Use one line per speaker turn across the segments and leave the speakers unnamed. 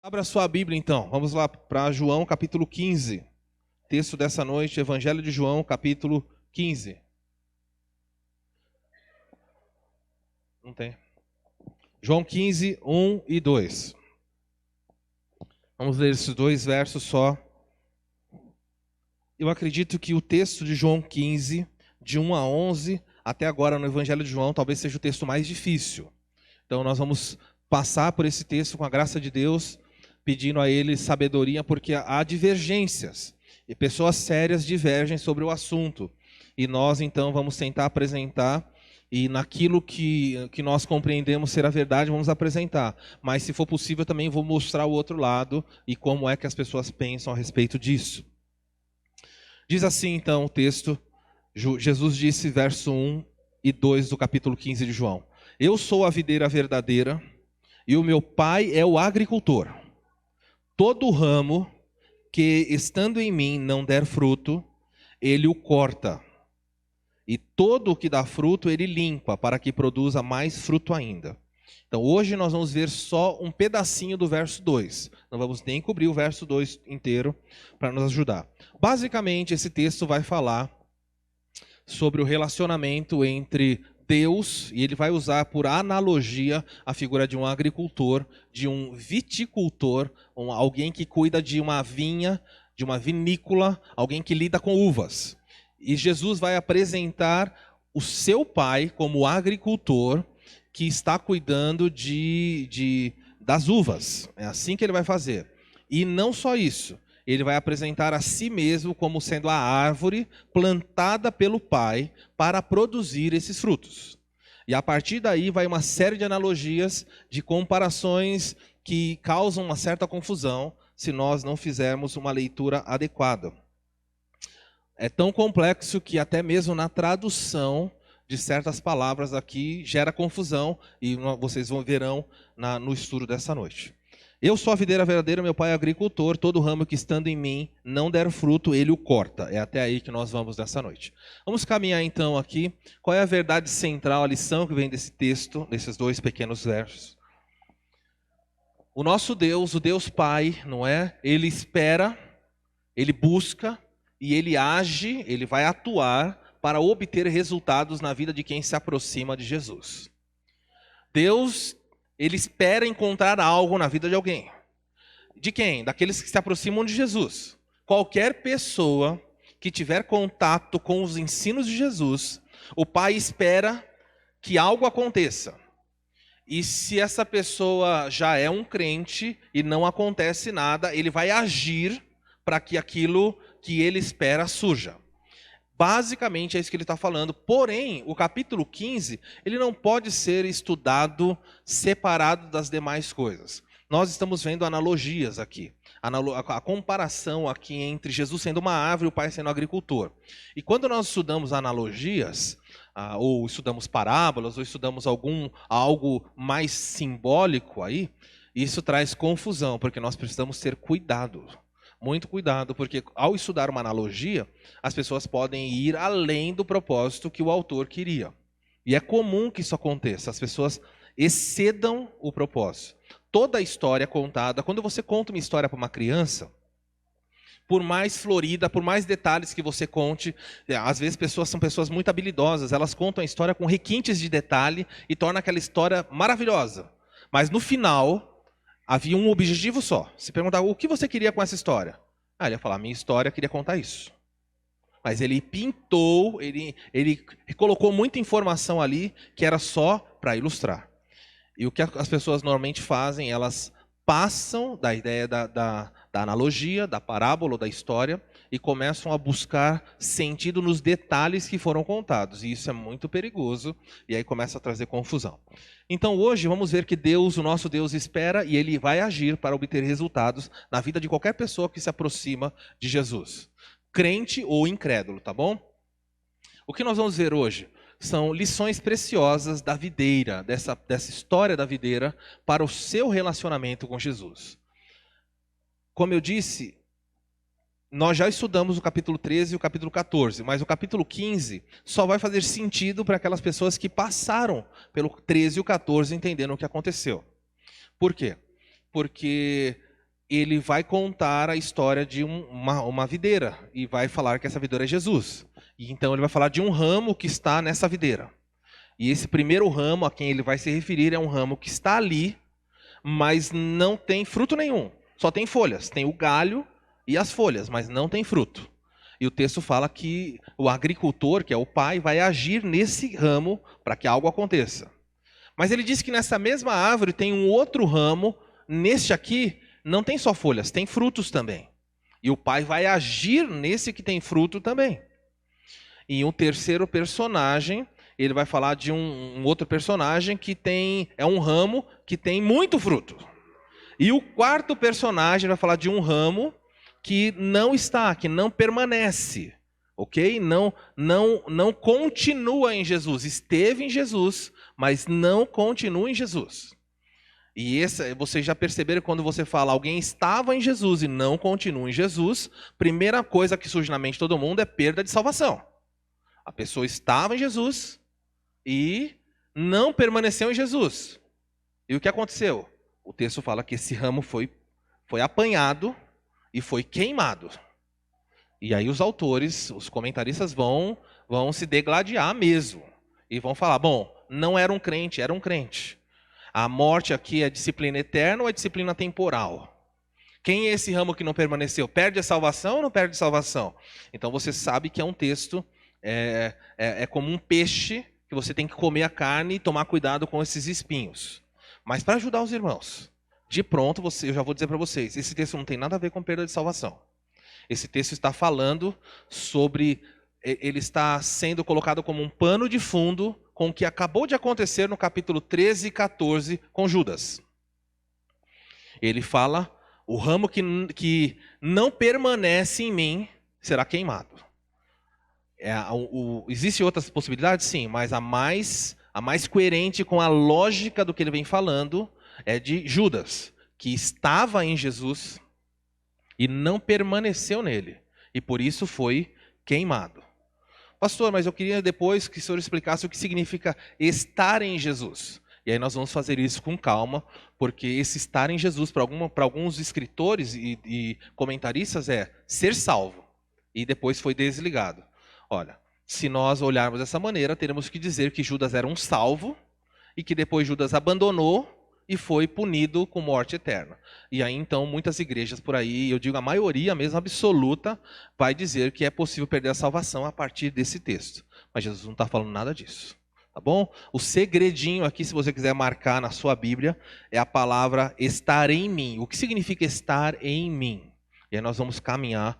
Abra sua Bíblia então, vamos lá para João capítulo 15. Texto dessa noite, Evangelho de João capítulo 15. Não tem. João 15, 1 e 2. Vamos ler esses dois versos só. Eu acredito que o texto de João 15, de 1 a 11, até agora no Evangelho de João, talvez seja o texto mais difícil. Então nós vamos passar por esse texto com a graça de Deus, pedindo a Ele sabedoria, porque há divergências. E pessoas sérias divergem sobre o assunto. E nós então vamos tentar apresentar, e naquilo que nós compreendemos ser a verdade, vamos apresentar. Mas se for possível também vou mostrar o outro lado e como é que as pessoas pensam a respeito disso. Diz assim então o texto, Jesus disse, verso 1 e 2 do capítulo 15 de João. Eu sou a videira verdadeira e o meu pai é o agricultor. Todo ramo que, estando em mim, não der fruto, ele o corta. E todo o que dá fruto, ele limpa, para que produza mais fruto ainda. Então, hoje nós vamos ver só um pedacinho do verso 2. Não vamos nem cobrir o verso 2 inteiro para nos ajudar. Basicamente, esse texto vai falar sobre o relacionamento entre Deus, e ele vai usar por analogia a figura de um agricultor, de um viticultor, alguém que cuida de uma vinha, de uma vinícola, alguém que lida com uvas. E Jesus vai apresentar o seu pai como agricultor que está cuidando das uvas. É assim que ele vai fazer. E não só isso. Ele vai apresentar a si mesmo como sendo a árvore plantada pelo Pai para produzir esses frutos. E a partir daí vai uma série de analogias, de comparações que causam uma certa confusão se nós não fizermos uma leitura adequada. É tão complexo que até mesmo na tradução de certas palavras aqui gera confusão e vocês verão no estudo dessa noite. Eu sou a videira verdadeira, meu pai é agricultor, todo ramo que estando em mim não der fruto, ele o corta. É até aí que nós vamos nessa noite. Vamos caminhar então aqui. Qual é a verdade central, a lição que vem desse texto, desses dois pequenos versos? O nosso Deus, o Deus Pai, não é? Ele espera, ele busca e ele age, ele vai atuar para obter resultados na vida de quem se aproxima de Jesus. Deus, ele espera encontrar algo na vida de alguém. De quem? Daqueles que se aproximam de Jesus. Qualquer pessoa que tiver contato com os ensinos de Jesus, o Pai espera que algo aconteça. E se essa pessoa já é um crente e não acontece nada, ele vai agir para que aquilo que ele espera surja. Basicamente é isso que ele está falando. Porém, o capítulo 15, ele não pode ser estudado separado das demais coisas. Nós estamos vendo analogias aqui. A comparação aqui entre Jesus sendo uma árvore e o Pai sendo agricultor. E quando nós estudamos analogias, ou estudamos parábolas, ou estudamos algo mais simbólico aí, isso traz confusão, porque nós precisamos ter cuidado. Muito cuidado, porque ao estudar uma analogia, as pessoas podem ir além do propósito que o autor queria. E é comum que isso aconteça, as pessoas excedam o propósito. Toda a história contada, quando você conta uma história para uma criança, por mais florida, por mais detalhes que você conte, às vezes são pessoas muito habilidosas, elas contam a história com requintes de detalhe e tornam aquela história maravilhosa. Mas no final, havia um objetivo só. Se perguntar o que você queria com essa história? Ele ia falar, minha história queria contar isso. Mas ele pintou, ele colocou muita informação ali que era só para ilustrar. E o que as pessoas normalmente fazem, elas passam da ideia da analogia, da parábola, da história, e começam a buscar sentido nos detalhes que foram contados. E isso é muito perigoso, e aí começa a trazer confusão. Então hoje vamos ver que Deus, o nosso Deus, espera e Ele vai agir para obter resultados na vida de qualquer pessoa que se aproxima de Jesus. Crente ou incrédulo, tá bom? O que nós vamos ver hoje são lições preciosas da videira, dessa história da videira, para o seu relacionamento com Jesus. Como eu disse, nós já estudamos o capítulo 13 e o capítulo 14, mas o capítulo 15 só vai fazer sentido para aquelas pessoas que passaram pelo 13 e o 14 entendendo o que aconteceu. Por quê? Porque ele vai contar a história de uma videira e vai falar que essa videira é Jesus. E então ele vai falar de um ramo que está nessa videira. E esse primeiro ramo a quem ele vai se referir é um ramo que está ali, mas não tem fruto nenhum. Só tem folhas, tem o galho e as folhas, mas não tem fruto. E o texto fala que o agricultor, que é o pai, vai agir nesse ramo para que algo aconteça. Mas ele diz que nessa mesma árvore tem um outro ramo, neste aqui não tem só folhas, tem frutos também. E o pai vai agir nesse que tem fruto também. E um terceiro personagem, ele vai falar de um outro personagem que é um ramo que tem muito fruto. E o quarto personagem vai falar de um ramo que não está, que não permanece, ok? Não continua em Jesus. Esteve em Jesus, mas não continua em Jesus. E vocês já perceberam quando você fala alguém estava em Jesus e não continua em Jesus, primeira coisa que surge na mente de todo mundo é perda de salvação. A pessoa estava em Jesus e não permaneceu em Jesus. E o que aconteceu? O texto fala que esse ramo foi apanhado e foi queimado. E aí os autores, os comentaristas vão se degladiar mesmo. E vão falar, bom, não era um crente, era um crente. A morte aqui é disciplina eterna ou é disciplina temporal? Quem é esse ramo que não permaneceu? Perde a salvação ou não perde a salvação? Então você sabe que é um texto, é como um peixe, que você tem que comer a carne e tomar cuidado com esses espinhos. Mas para ajudar os irmãos, de pronto, eu já vou dizer para vocês, esse texto não tem nada a ver com perda de salvação. Esse texto está falando sobre, ele está sendo colocado como um pano de fundo com o que acabou de acontecer no capítulo 13 e 14 com Judas. Ele fala, o ramo que não permanece em mim será queimado. Existem outras possibilidades? Sim, mas a mais coerente com a lógica do que ele vem falando é de Judas, que estava em Jesus e não permaneceu nele, e por isso foi queimado. Pastor, mas eu queria depois que o senhor explicasse o que significa estar em Jesus. E aí nós vamos fazer isso com calma, porque esse estar em Jesus, para alguns escritores e comentaristas, é ser salvo, e depois foi desligado. Olha, se nós olharmos dessa maneira, teremos que dizer que Judas era um salvo, e que depois Judas abandonou, e foi punido com morte eterna. E aí então muitas igrejas por aí, eu digo a maioria mesmo absoluta, vai dizer que é possível perder a salvação a partir desse texto. Mas Jesus não está falando nada disso. Tá bom? O segredinho aqui, se você quiser marcar na sua Bíblia, é a palavra estar em mim. O que significa estar em mim? E aí nós vamos caminhar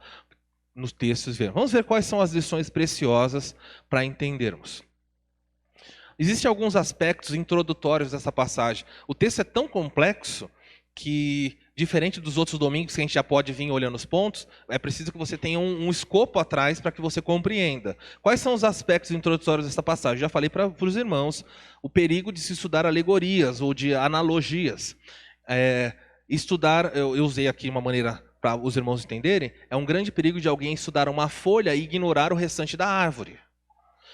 nos textos. Vamos ver quais são as lições preciosas para entendermos. Existem alguns aspectos introdutórios dessa passagem. O texto é tão complexo que, diferente dos outros domingos que a gente já pode vir olhando os pontos, é preciso que você tenha um escopo atrás para que você compreenda. Quais são os aspectos introdutórios dessa passagem? Já falei para os irmãos o perigo de se estudar alegorias ou de analogias. Eu usei aqui uma maneira para os irmãos entenderem, é um grande perigo de alguém estudar uma folha e ignorar o restante da árvore.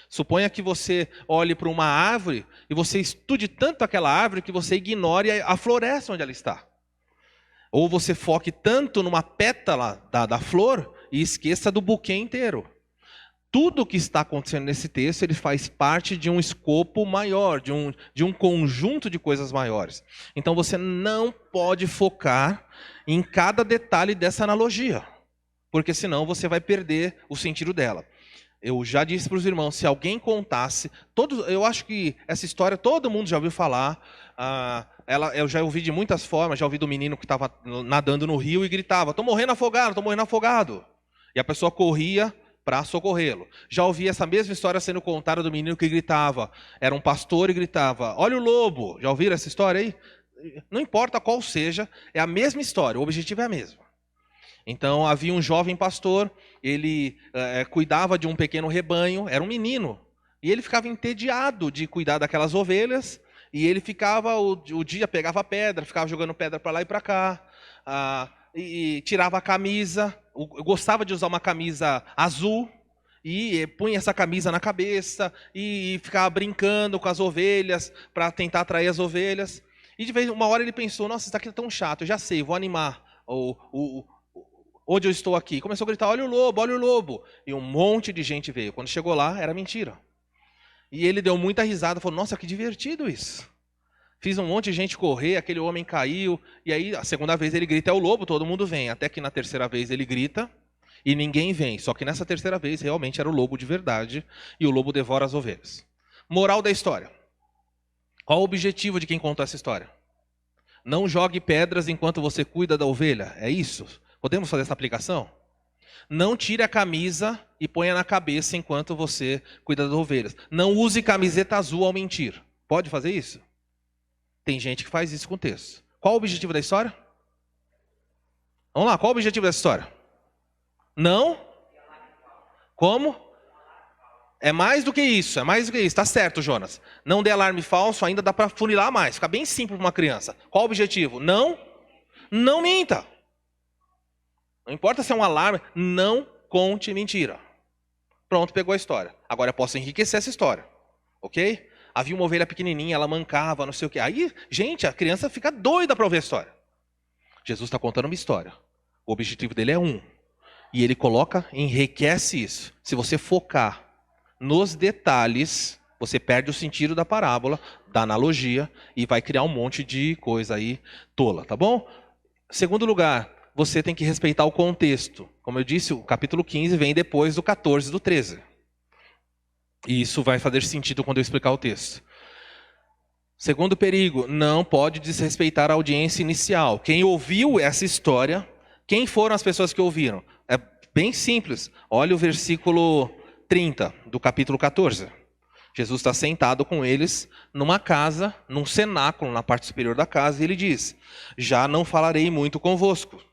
Suponha que você olhe para uma árvore e você estude tanto aquela árvore que você ignore a floresta onde ela está. Ou você foque tanto numa pétala da flor e esqueça do buquê inteiro. Tudo o que está acontecendo nesse texto, ele faz parte de um escopo maior, de um conjunto de coisas maiores. Então você não pode focar em cada detalhe dessa analogia, porque senão você vai perder o sentido dela. Eu já disse para os irmãos, se alguém contasse, eu acho que essa história todo mundo já ouviu falar, eu já ouvi de muitas formas, já ouvi do menino que estava nadando no rio e gritava, estou morrendo afogado, estou morrendo afogado. E a pessoa corria para socorrê-lo. Já ouvi essa mesma história sendo contada do menino que gritava, era um pastor e gritava, olha o lobo, já ouviram essa história aí? Não importa qual seja, é a mesma história, o objetivo é o mesmo. Então havia um jovem pastor, ele cuidava de um pequeno rebanho, era um menino, e ele ficava entediado de cuidar daquelas ovelhas, e ele ficava, o dia pegava pedra, ficava jogando pedra para lá e para cá, e tirava a camisa, gostava de usar uma camisa azul, e punha essa camisa na cabeça, e ficava brincando com as ovelhas, para tentar atrair as ovelhas. E de vez uma hora ele pensou, nossa, isso aqui é tão chato, eu já sei, vou animar Onde eu estou aqui? Começou a gritar, olha o lobo, olha o lobo. E um monte de gente veio. Quando chegou lá, era mentira. E ele deu muita risada, falou, nossa, que divertido isso. Fiz um monte de gente correr, aquele homem caiu. E aí, a segunda vez ele grita, é o lobo, todo mundo vem. Até que na terceira vez ele grita e ninguém vem. Só que nessa terceira vez, realmente era o lobo de verdade. E o lobo devora as ovelhas. Moral da história. Qual o objetivo de quem contou essa história? Não jogue pedras enquanto você cuida da ovelha. É isso? Podemos fazer essa aplicação? Não tire a camisa e ponha na cabeça enquanto você cuida das ovelhas. Não use camiseta azul ao mentir. Pode fazer isso? Tem gente que faz isso com o texto. Qual o objetivo da história? Vamos lá, qual o objetivo dessa história? Não? Como? É mais do que isso, Tá certo, Jonas. Não dê alarme falso, ainda dá para funilar mais. Fica bem simples para uma criança. Qual o objetivo? Não minta. Não importa se é um alarme, não conte mentira. Pronto, pegou a história. Agora eu posso enriquecer essa história. Ok? Havia uma ovelha pequenininha, ela mancava, não sei o quê. Aí, gente, a criança fica doida para ouvir a história. Jesus está contando uma história. O objetivo dele é um. E ele enriquece isso. Se você focar nos detalhes, você perde o sentido da parábola, da analogia, e vai criar um monte de coisa aí tola, tá bom? Segundo lugar, você tem que respeitar o contexto. Como eu disse, o capítulo 15 vem depois do 14 do 13. E isso vai fazer sentido quando eu explicar o texto. Segundo perigo, não pode desrespeitar a audiência inicial. Quem ouviu essa história, quem foram as pessoas que ouviram? É bem simples. Olha o versículo 30 do capítulo 14. Jesus está sentado com eles numa casa, num cenáculo na parte superior da casa, e ele diz, já não falarei muito convosco.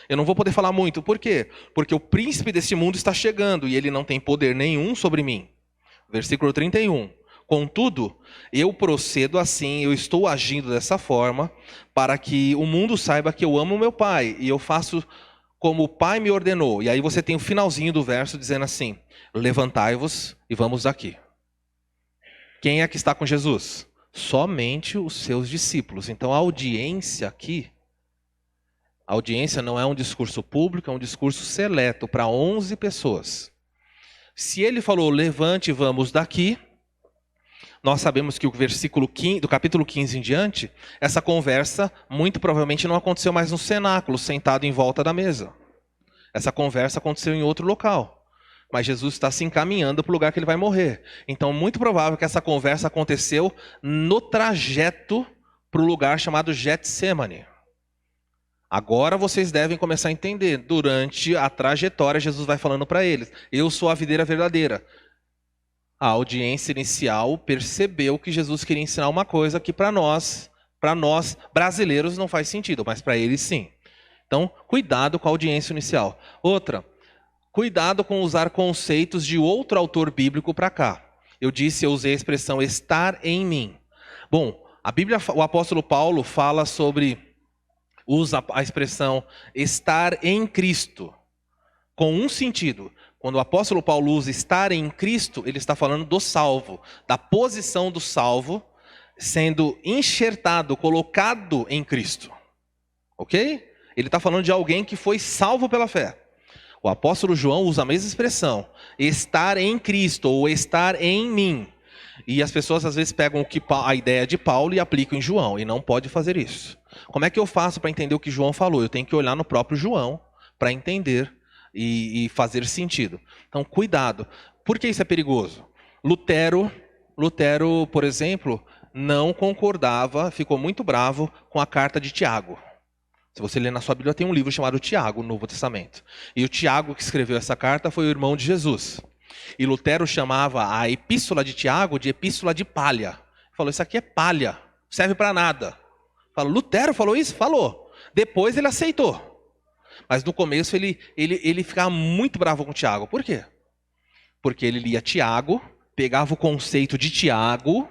Eu não vou poder falar muito, por quê? Porque o príncipe deste mundo está chegando e ele não tem poder nenhum sobre mim. Versículo 31. Contudo, eu procedo assim, eu estou agindo dessa forma, para que o mundo saiba que eu amo meu Pai, e eu faço como o Pai me ordenou. E aí você tem o finalzinho do verso dizendo assim, levantai-vos e vamos daqui. Quem é que está com Jesus? Somente os seus discípulos. Então a audiência aqui, a audiência não é um discurso público, é um discurso seleto para 11 pessoas. Se ele falou, levante e vamos daqui, nós sabemos que o versículo 15, do capítulo 15 em diante, essa conversa muito provavelmente não aconteceu mais no cenáculo, sentado em volta da mesa. Essa conversa aconteceu em outro local. Mas Jesus está se encaminhando para o lugar que ele vai morrer. Então, muito provável que essa conversa aconteceu no trajeto para o lugar chamado Getsemane. Agora vocês devem começar a entender. Durante a trajetória, Jesus vai falando para eles, eu sou a videira verdadeira. A audiência inicial percebeu que Jesus queria ensinar uma coisa que para nós brasileiros não faz sentido, mas para eles sim. Então, cuidado com a audiência inicial. Outra, cuidado com usar conceitos de outro autor bíblico para cá. Eu usei a expressão estar em mim. Bom, a Bíblia, o apóstolo Paulo usa a expressão estar em Cristo, com um sentido. Quando o apóstolo Paulo usa estar em Cristo, ele está falando do salvo, da posição do salvo, sendo enxertado, colocado em Cristo. Ok? Ele está falando de alguém que foi salvo pela fé. O apóstolo João usa a mesma expressão, estar em Cristo ou estar em mim. E as pessoas às vezes pegam a ideia de Paulo e aplicam em João, e não pode fazer isso. Como é que eu faço para entender o que João falou? Eu tenho que olhar no próprio João para entender e fazer sentido. Então, cuidado. Por que isso é perigoso? Lutero, por exemplo, não concordava, ficou muito bravo com a carta de Tiago. Se você ler na sua Bíblia, tem um livro chamado Tiago, no Novo Testamento. E o Tiago que escreveu essa carta foi o irmão de Jesus. E Lutero chamava a epístola de Tiago de epístola de palha. Falou, isso aqui é palha, não serve para nada. Falou, Lutero falou isso? Falou. Depois ele aceitou. Mas no começo ele ficava muito bravo com Tiago. Por quê? Porque ele lia Tiago, pegava o conceito de Tiago,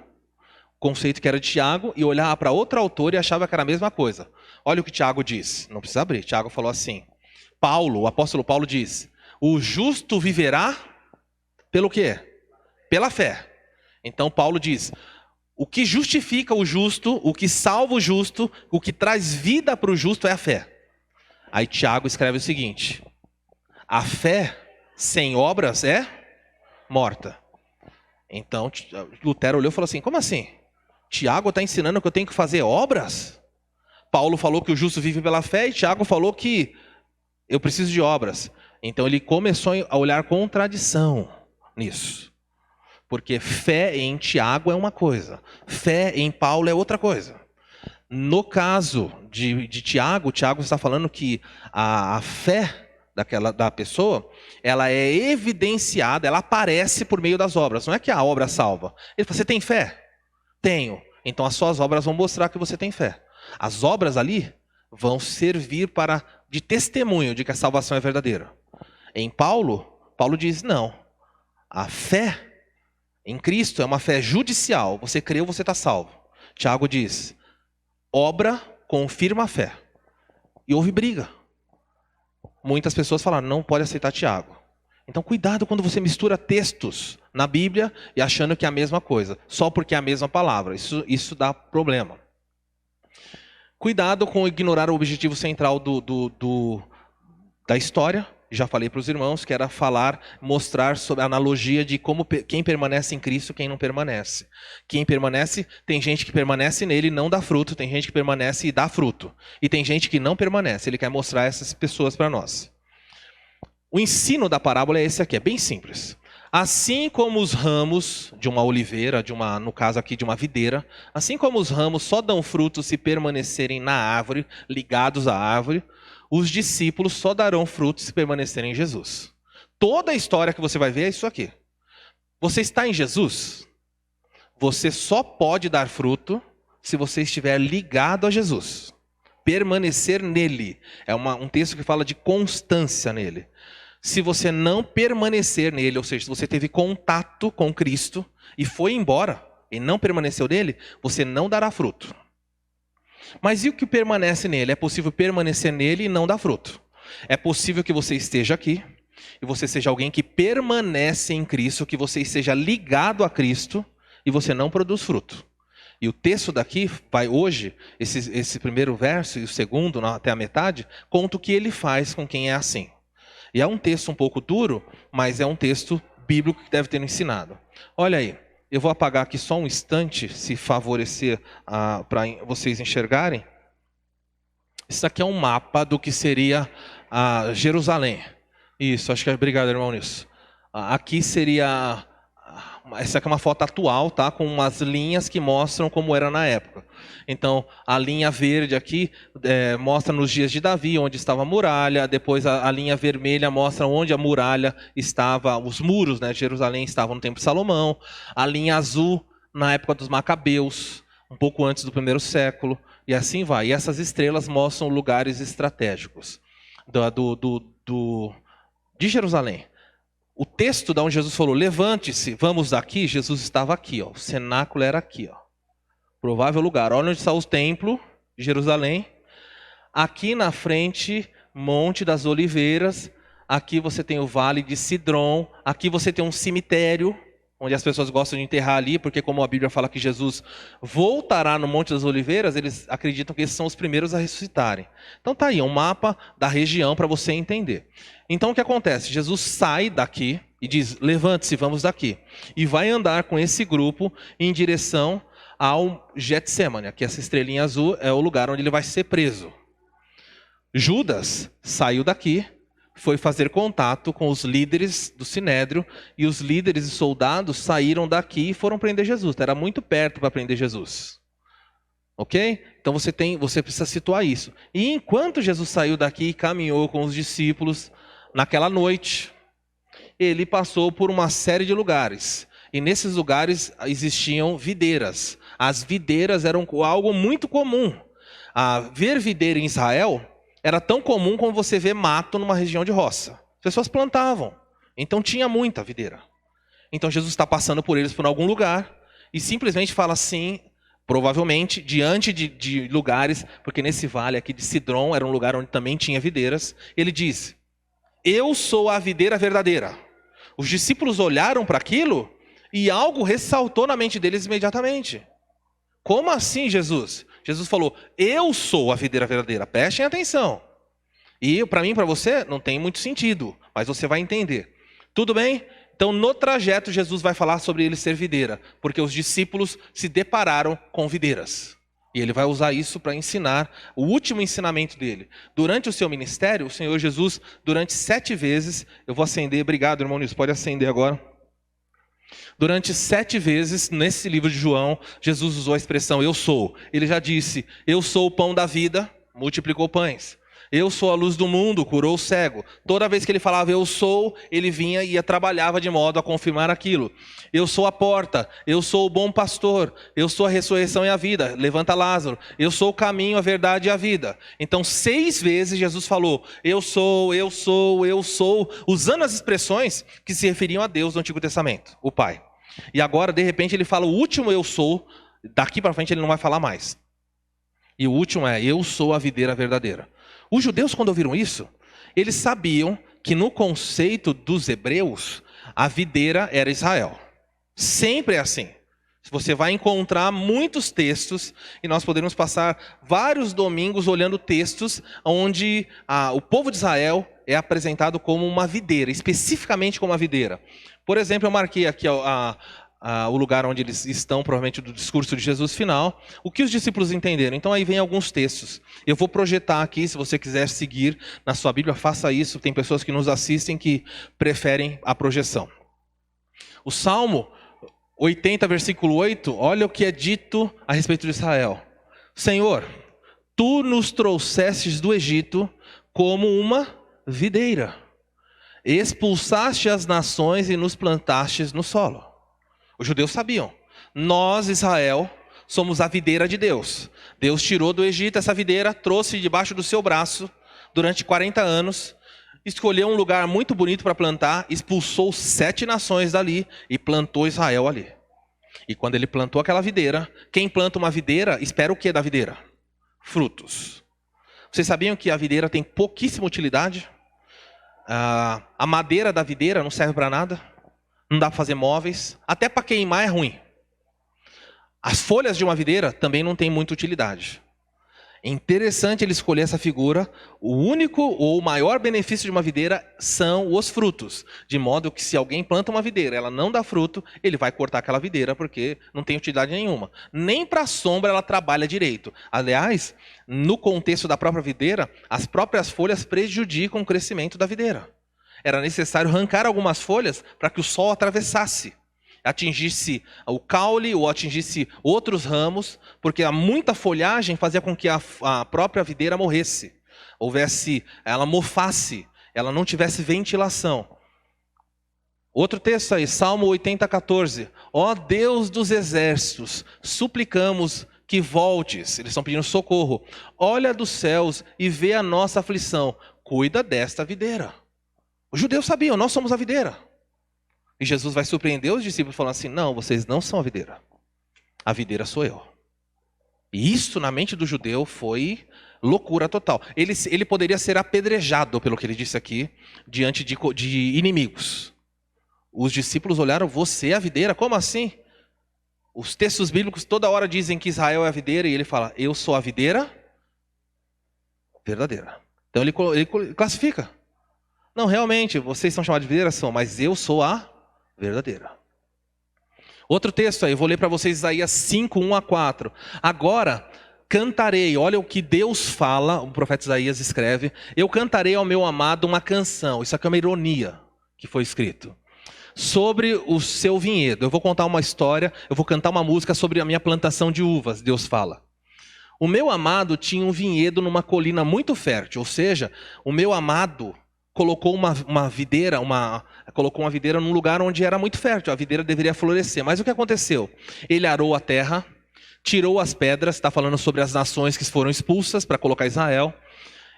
conceito que era de Tiago, e olhava para outro autor e achava que era a mesma coisa. Olha o que Tiago diz. Não precisa abrir. Tiago falou assim. O apóstolo Paulo diz, o justo viverá pelo quê? Pela fé. Então Paulo diz, o que justifica o justo, o que salva o justo, o que traz vida para o justo é a fé. Aí Tiago escreve o seguinte: a fé sem obras é morta. Então Lutero olhou e falou assim: como assim? Tiago está ensinando que eu tenho que fazer obras? Paulo falou que o justo vive pela fé e Tiago falou que eu preciso de obras. Então ele começou a olhar contradição nisso. Porque fé em Tiago é uma coisa, fé em Paulo é outra coisa. No caso de Tiago, Tiago está falando que a fé da pessoa, ela é evidenciada, ela aparece por meio das obras. Não é que a obra salva. Ele fala: você tem fé? Tenho. Então as suas obras vão mostrar que você tem fé. As obras ali vão servir de testemunho de que a salvação é verdadeira. Em Paulo diz: não. A fé em Cristo é uma fé judicial. Você creu, você está salvo. Tiago diz: obra confirma a fé. E houve briga. Muitas pessoas falaram: não pode aceitar Tiago. Então cuidado quando você mistura textos na Bíblia e achando que é a mesma coisa, só porque é a mesma palavra. Isso dá problema. Cuidado com ignorar o objetivo central da história. Já falei para os irmãos que era mostrar sobre a analogia de como quem permanece em Cristo, quem não permanece. Quem permanece, tem gente que permanece nele e não dá fruto, tem gente que permanece e dá fruto. E tem gente que não permanece, ele quer mostrar essas pessoas para nós. O ensino da parábola é esse aqui, é bem simples. Assim como os ramos de uma oliveira, no caso aqui de uma videira, assim como os ramos só dão fruto se permanecerem na árvore, ligados à árvore, os discípulos só darão frutos se permanecerem em Jesus. Toda a história que você vai ver é isso aqui. Você está em Jesus? Você só pode dar fruto se você estiver ligado a Jesus. Permanecer nele. É um texto que fala de constância nele. Se você não permanecer nele, ou seja, se você teve contato com Cristo e foi embora e não permaneceu nele, você não dará fruto. Mas e o que permanece nele? É possível permanecer nele e não dar fruto. É possível que você esteja aqui e você seja alguém que permanece em Cristo, que você esteja ligado a Cristo e você não produz fruto. E o texto daqui vai hoje, esse primeiro verso e o segundo, até a metade, conta o que ele faz com quem é assim. E é um texto um pouco duro, mas é um texto bíblico que deve ter ensinado. Olha aí. Eu vou apagar aqui só um instante, se favorecer para vocês enxergarem. Isso aqui é um mapa do que seria Jerusalém. Isso, acho que é... Obrigado, irmão, nisso. Aqui seria... Essa aqui é uma foto atual, tá? Com umas linhas que mostram como era na época. Então, a linha verde aqui mostra nos dias de Davi, onde estava a muralha. Depois, a linha vermelha mostra onde a muralha estava, os muros, né, de Jerusalém estavam no tempo de Salomão. A linha azul, na época dos Macabeus, um pouco antes do 1º século. E assim vai. E essas estrelas mostram lugares estratégicos de Jerusalém. O texto de onde Jesus falou: levante-se, vamos daqui, Jesus estava aqui, ó. O cenáculo era aqui, ó. Provável lugar. Olha onde está o templo de Jerusalém. Aqui na frente, Monte das Oliveiras. Aqui você tem o Vale de Sidrom. Aqui você tem um cemitério, onde as pessoas gostam de enterrar ali, porque como a Bíblia fala que Jesus voltará no Monte das Oliveiras, eles acreditam que esses são os primeiros a ressuscitarem. Então tá aí, um mapa da região para você entender. Então o que acontece? Jesus sai daqui e diz: levante-se, vamos daqui. E vai andar com esse grupo em direção ao Getsemane, que essa estrelinha azul é o lugar onde ele vai ser preso. Judas saiu daqui, foi fazer contato com os líderes do Sinédrio, e os líderes e soldados saíram daqui e foram prender Jesus. Era muito perto para prender Jesus. Ok? Então você precisa situar isso. E enquanto Jesus saiu daqui e caminhou com os discípulos, naquela noite, ele passou por uma série de lugares. E nesses lugares existiam videiras. As videiras eram algo muito comum. Ver videira em Israel era tão comum como você vê mato numa região de roça. As pessoas plantavam. Então tinha muita videira. Então Jesus está passando por eles por algum lugar e simplesmente fala assim, provavelmente diante de lugares, porque nesse vale aqui de Sidrom era um lugar onde também tinha videiras. Ele diz: eu sou a videira verdadeira. Os discípulos olharam para aquilo e algo ressaltou na mente deles imediatamente. Como assim, Jesus? Jesus falou: eu sou a videira verdadeira. Prestem atenção. E para mim e para você não tem muito sentido, mas você vai entender. Tudo bem? Então no trajeto Jesus vai falar sobre ele ser videira, porque os discípulos se depararam com videiras. E ele vai usar isso para ensinar o último ensinamento dele. Durante o seu ministério, o Senhor Jesus, durante 7 vezes, eu vou acender, obrigado irmão Nilson, pode acender agora. Durante 7 vezes, nesse livro de João, Jesus usou a expressão eu sou. Ele já disse, eu sou o pão da vida, multiplicou pães. Eu sou a luz do mundo, curou o cego. Toda vez que ele falava eu sou, ele vinha e trabalhava de modo a confirmar aquilo. Eu sou a porta, eu sou o bom pastor, eu sou a ressurreição e a vida, levanta Lázaro. Eu sou o caminho, a verdade e a vida. Então 6 vezes Jesus falou, eu sou, eu sou, eu sou, usando as expressões que se referiam a Deus no Antigo Testamento, o Pai. E agora, de repente, ele fala o último eu sou, daqui para frente ele não vai falar mais. E o último é, eu sou a videira verdadeira. Os judeus, quando ouviram isso, eles sabiam que no conceito dos hebreus, a videira era Israel. Sempre é assim. Você vai encontrar muitos textos, e nós poderemos passar vários domingos olhando textos onde o povo de Israel é apresentado como uma videira, especificamente como uma videira. Por exemplo, eu marquei aqui o lugar onde eles estão, provavelmente do discurso de Jesus final, o que os discípulos entenderam. Então aí vem alguns textos. Eu vou projetar aqui, se você quiser seguir na sua Bíblia, faça isso. Tem pessoas que nos assistem que preferem a projeção. O Salmo 80, versículo 8, olha o que é dito a respeito de Israel. Senhor, tu nos trouxestes do Egito como uma videira. Expulsaste as nações e nos plantastes no solo. Os judeus sabiam. Nós, Israel, somos a videira de Deus. Deus tirou do Egito essa videira, trouxe debaixo do seu braço durante 40 anos, escolheu um lugar muito bonito para plantar, expulsou 7 nações dali e plantou Israel ali. E quando ele plantou aquela videira, quem planta uma videira, espera o que da videira? Frutos. Vocês sabiam que a videira tem pouquíssima utilidade? A madeira da videira não serve para nada. Não dá para fazer móveis, até para queimar é ruim. As folhas de uma videira também não têm muita utilidade. É interessante ele escolher essa figura. O único ou o maior benefício de uma videira são os frutos. De modo que se alguém planta uma videira, ela não dá fruto, ele vai cortar aquela videira porque não tem utilidade nenhuma. Nem para a sombra ela trabalha direito. Aliás, no contexto da própria videira, as próprias folhas prejudicam o crescimento da videira. Era necessário arrancar algumas folhas para que o sol atravessasse, atingisse o caule ou atingisse outros ramos, porque muita folhagem fazia com que a própria videira morresse, ela mofasse, ela não tivesse ventilação. Outro texto aí, Salmo 80, 14. Ó Deus dos exércitos, suplicamos que voltes, eles estão pedindo socorro. Olha dos céus e vê a nossa aflição, cuida desta videira. Os judeus sabiam, nós somos a videira. E Jesus vai surpreender os discípulos falando assim, não, vocês não são a videira sou eu. E isso na mente do judeu foi loucura total. Ele poderia ser apedrejado, pelo que ele disse aqui, diante de inimigos. Os discípulos olharam, você é a videira? Como assim? Os textos bíblicos toda hora dizem que Israel é a videira, e ele fala, eu sou a videira verdadeira. Então ele classifica. Não, realmente, vocês são chamados de videira, mas eu sou a verdadeira. Outro texto aí, eu vou ler para vocês Isaías 5, 1 a 4. Agora cantarei, olha o que Deus fala, o profeta Isaías escreve, eu cantarei ao meu amado uma canção, isso aqui é uma ironia que foi escrito, sobre o seu vinhedo. Eu vou contar uma história, eu vou cantar uma música sobre a minha plantação de uvas, Deus fala. O meu amado tinha um vinhedo numa colina muito fértil, ou seja, o meu amado colocou uma videira num lugar onde era muito fértil, a videira deveria florescer. Mas o que aconteceu? Ele arou a terra, tirou as pedras, está falando sobre as nações que foram expulsas para colocar Israel,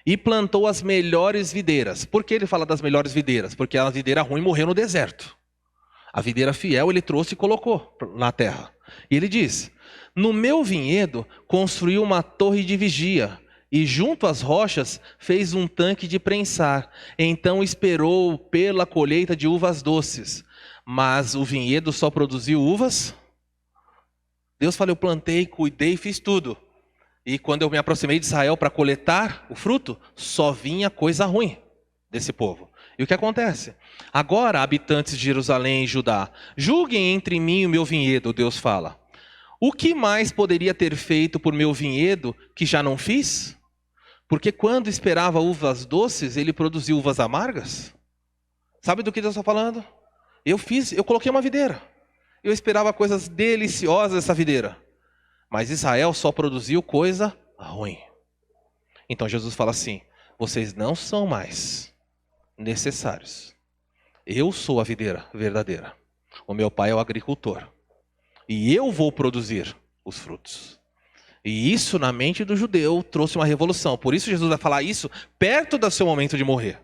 e plantou as melhores videiras. Por que ele fala das melhores videiras? Porque a videira ruim morreu no deserto. A videira fiel ele trouxe e colocou na terra. E ele diz, no meu vinhedo construiu uma torre de vigia, e junto às rochas fez um tanque de prensar. Então esperou pela colheita de uvas doces. Mas o vinhedo só produziu uvas. Deus falou, eu plantei, cuidei, fiz tudo. E quando eu me aproximei de Israel para coletar o fruto, só vinha coisa ruim desse povo. E o que acontece? Agora, habitantes de Jerusalém e Judá, julguem entre mim e o meu vinhedo, Deus fala. O que mais poderia ter feito por meu vinhedo que já não fiz? Porque quando esperava uvas doces, ele produziu uvas amargas? Sabe do que Deus está falando? Eu coloquei uma videira. Eu esperava coisas deliciosas dessa videira. Mas Israel só produziu coisa ruim. Então Jesus fala assim: vocês não são mais necessários. Eu sou a videira verdadeira. O meu pai é o agricultor. E eu vou produzir os frutos. E isso na mente do judeu trouxe uma revolução. Por isso Jesus vai falar isso perto do seu momento de morrer.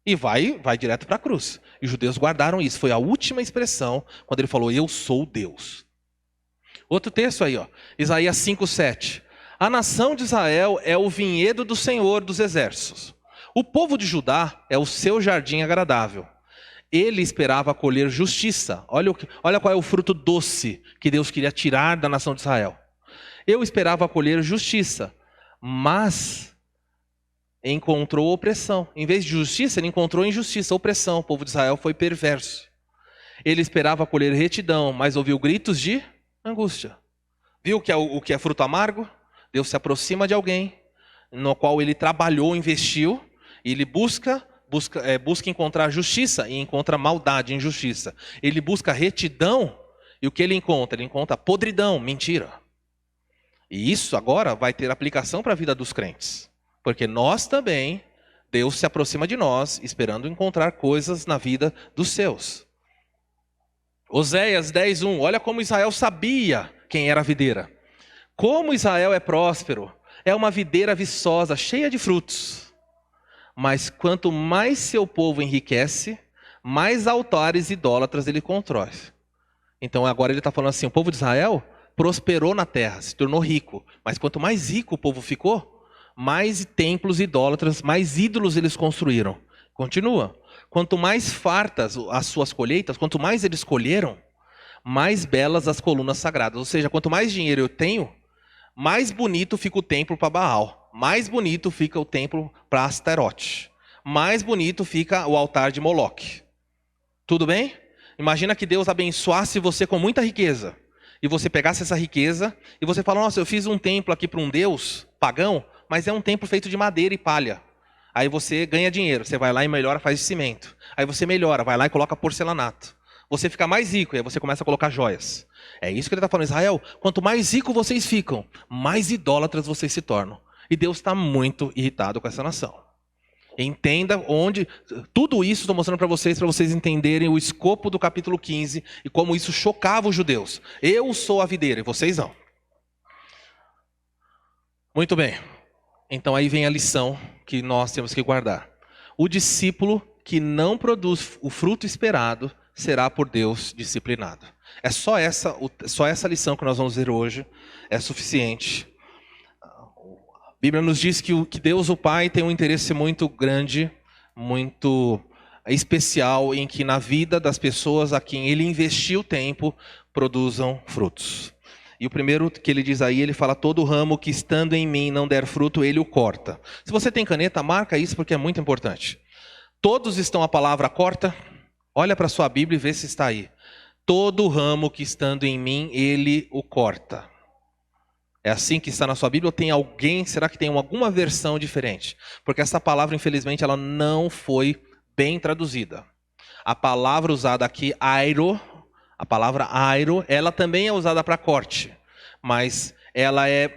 E vai direto para a cruz. E os judeus guardaram isso. Foi a última expressão quando ele falou: eu sou Deus. Outro texto aí, ó, Isaías 5:7. A nação de Israel é o vinhedo do Senhor dos exércitos. O povo de Judá é o seu jardim agradável. Ele esperava colher justiça. Olha qual é o fruto doce que Deus queria tirar da nação de Israel. Eu esperava colher justiça, mas encontrou opressão. Em vez de justiça, ele encontrou injustiça, opressão. O povo de Israel foi perverso. Ele esperava colher retidão, mas ouviu gritos de angústia. Viu o que é fruto amargo? Deus se aproxima de alguém no qual ele trabalhou, investiu, e ele busca encontrar justiça e encontra maldade, injustiça. Ele busca retidão e o que ele encontra? Ele encontra podridão, mentira. E isso agora vai ter aplicação para a vida dos crentes. Porque nós também, Deus se aproxima de nós esperando encontrar coisas na vida dos seus. Oséias 10:1, olha como Israel sabia quem era a videira. Como Israel é próspero, é uma videira viçosa, cheia de frutos. Mas quanto mais seu povo enriquece, mais altares idólatras ele constrói. Então agora ele está falando assim, o povo de Israel prosperou na terra, se tornou rico. Mas quanto mais rico o povo ficou, mais templos idólatras, mais ídolos eles construíram. Continua. Quanto mais fartas as suas colheitas, quanto mais eles colheram, mais belas as colunas sagradas. Ou seja, quanto mais dinheiro eu tenho, mais bonito fica o templo para Baal. Mais bonito fica o templo para Astarote. Mais bonito fica o altar de Moloque. Tudo bem? Imagina que Deus abençoasse você com muita riqueza. E você pegasse essa riqueza e você fala, nossa, eu fiz um templo aqui para um Deus pagão, mas é um templo feito de madeira e palha. Aí você ganha dinheiro, você vai lá e melhora, faz de cimento. Aí você melhora, vai lá e coloca porcelanato. Você fica mais rico e aí você começa a colocar joias. É isso que ele está falando, Israel, quanto mais rico vocês ficam, mais idólatras vocês se tornam. E Deus está muito irritado com essa nação. Entenda onde... Tudo isso estou mostrando para vocês entenderem o escopo do capítulo 15 e como isso chocava os judeus. Eu sou a videira e vocês não. Muito bem. Então aí vem a lição que nós temos que guardar. O discípulo que não produz o fruto esperado será por Deus disciplinado. É só essa lição que nós vamos ver hoje. É suficiente. A Bíblia nos diz que Deus, o Pai, tem um interesse muito grande, muito especial em que na vida das pessoas a quem Ele investiu tempo produzam frutos. E o primeiro que ele diz aí, ele fala, todo ramo que estando em mim não der fruto, ele o corta. Se você tem caneta, marca isso porque é muito importante. Todos estão a palavra corta? Olha para a sua Bíblia e vê se está aí. Todo ramo que estando em mim, ele o corta. É assim que está na sua Bíblia ou tem alguém, será que tem alguma versão diferente? Porque essa palavra, infelizmente, ela não foi bem traduzida. A palavra usada aqui, airo, a palavra airo, ela também é usada para corte, mas ela é,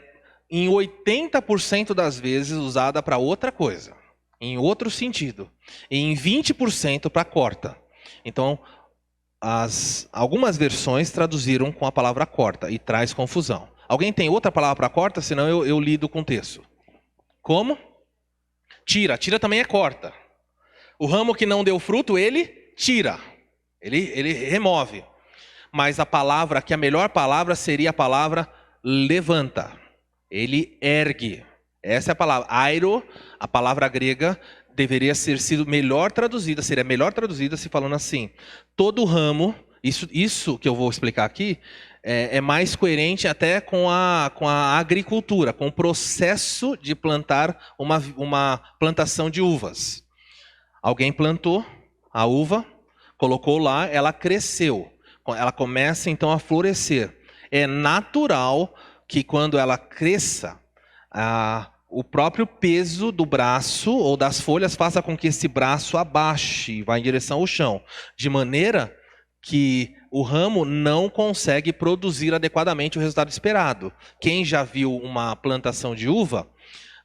em 80% das vezes, usada para outra coisa, em outro sentido, e em 20% para corta. Então, algumas versões traduziram com a palavra corta e traz confusão. Alguém tem outra palavra para corta? Senão eu lido com o texto. Como? Tira. Tira também é corta. O ramo que não deu fruto, ele tira. Ele remove. Mas a palavra, que a melhor palavra seria a palavra levanta. Ele ergue. Essa é a palavra. Airo, a palavra grega, deveria seria melhor traduzida se falando assim. Todo ramo, isso que eu vou explicar aqui, é mais coerente até com a agricultura, com o processo de plantar uma plantação de uvas. Alguém plantou a uva, colocou lá, ela cresceu. Ela começa então a florescer. É natural que quando ela cresça, o próprio peso do braço ou das folhas faça com que esse braço abaixe e vá em direção ao chão, de maneira que o ramo não consegue produzir adequadamente o resultado esperado. Quem já viu uma plantação de uva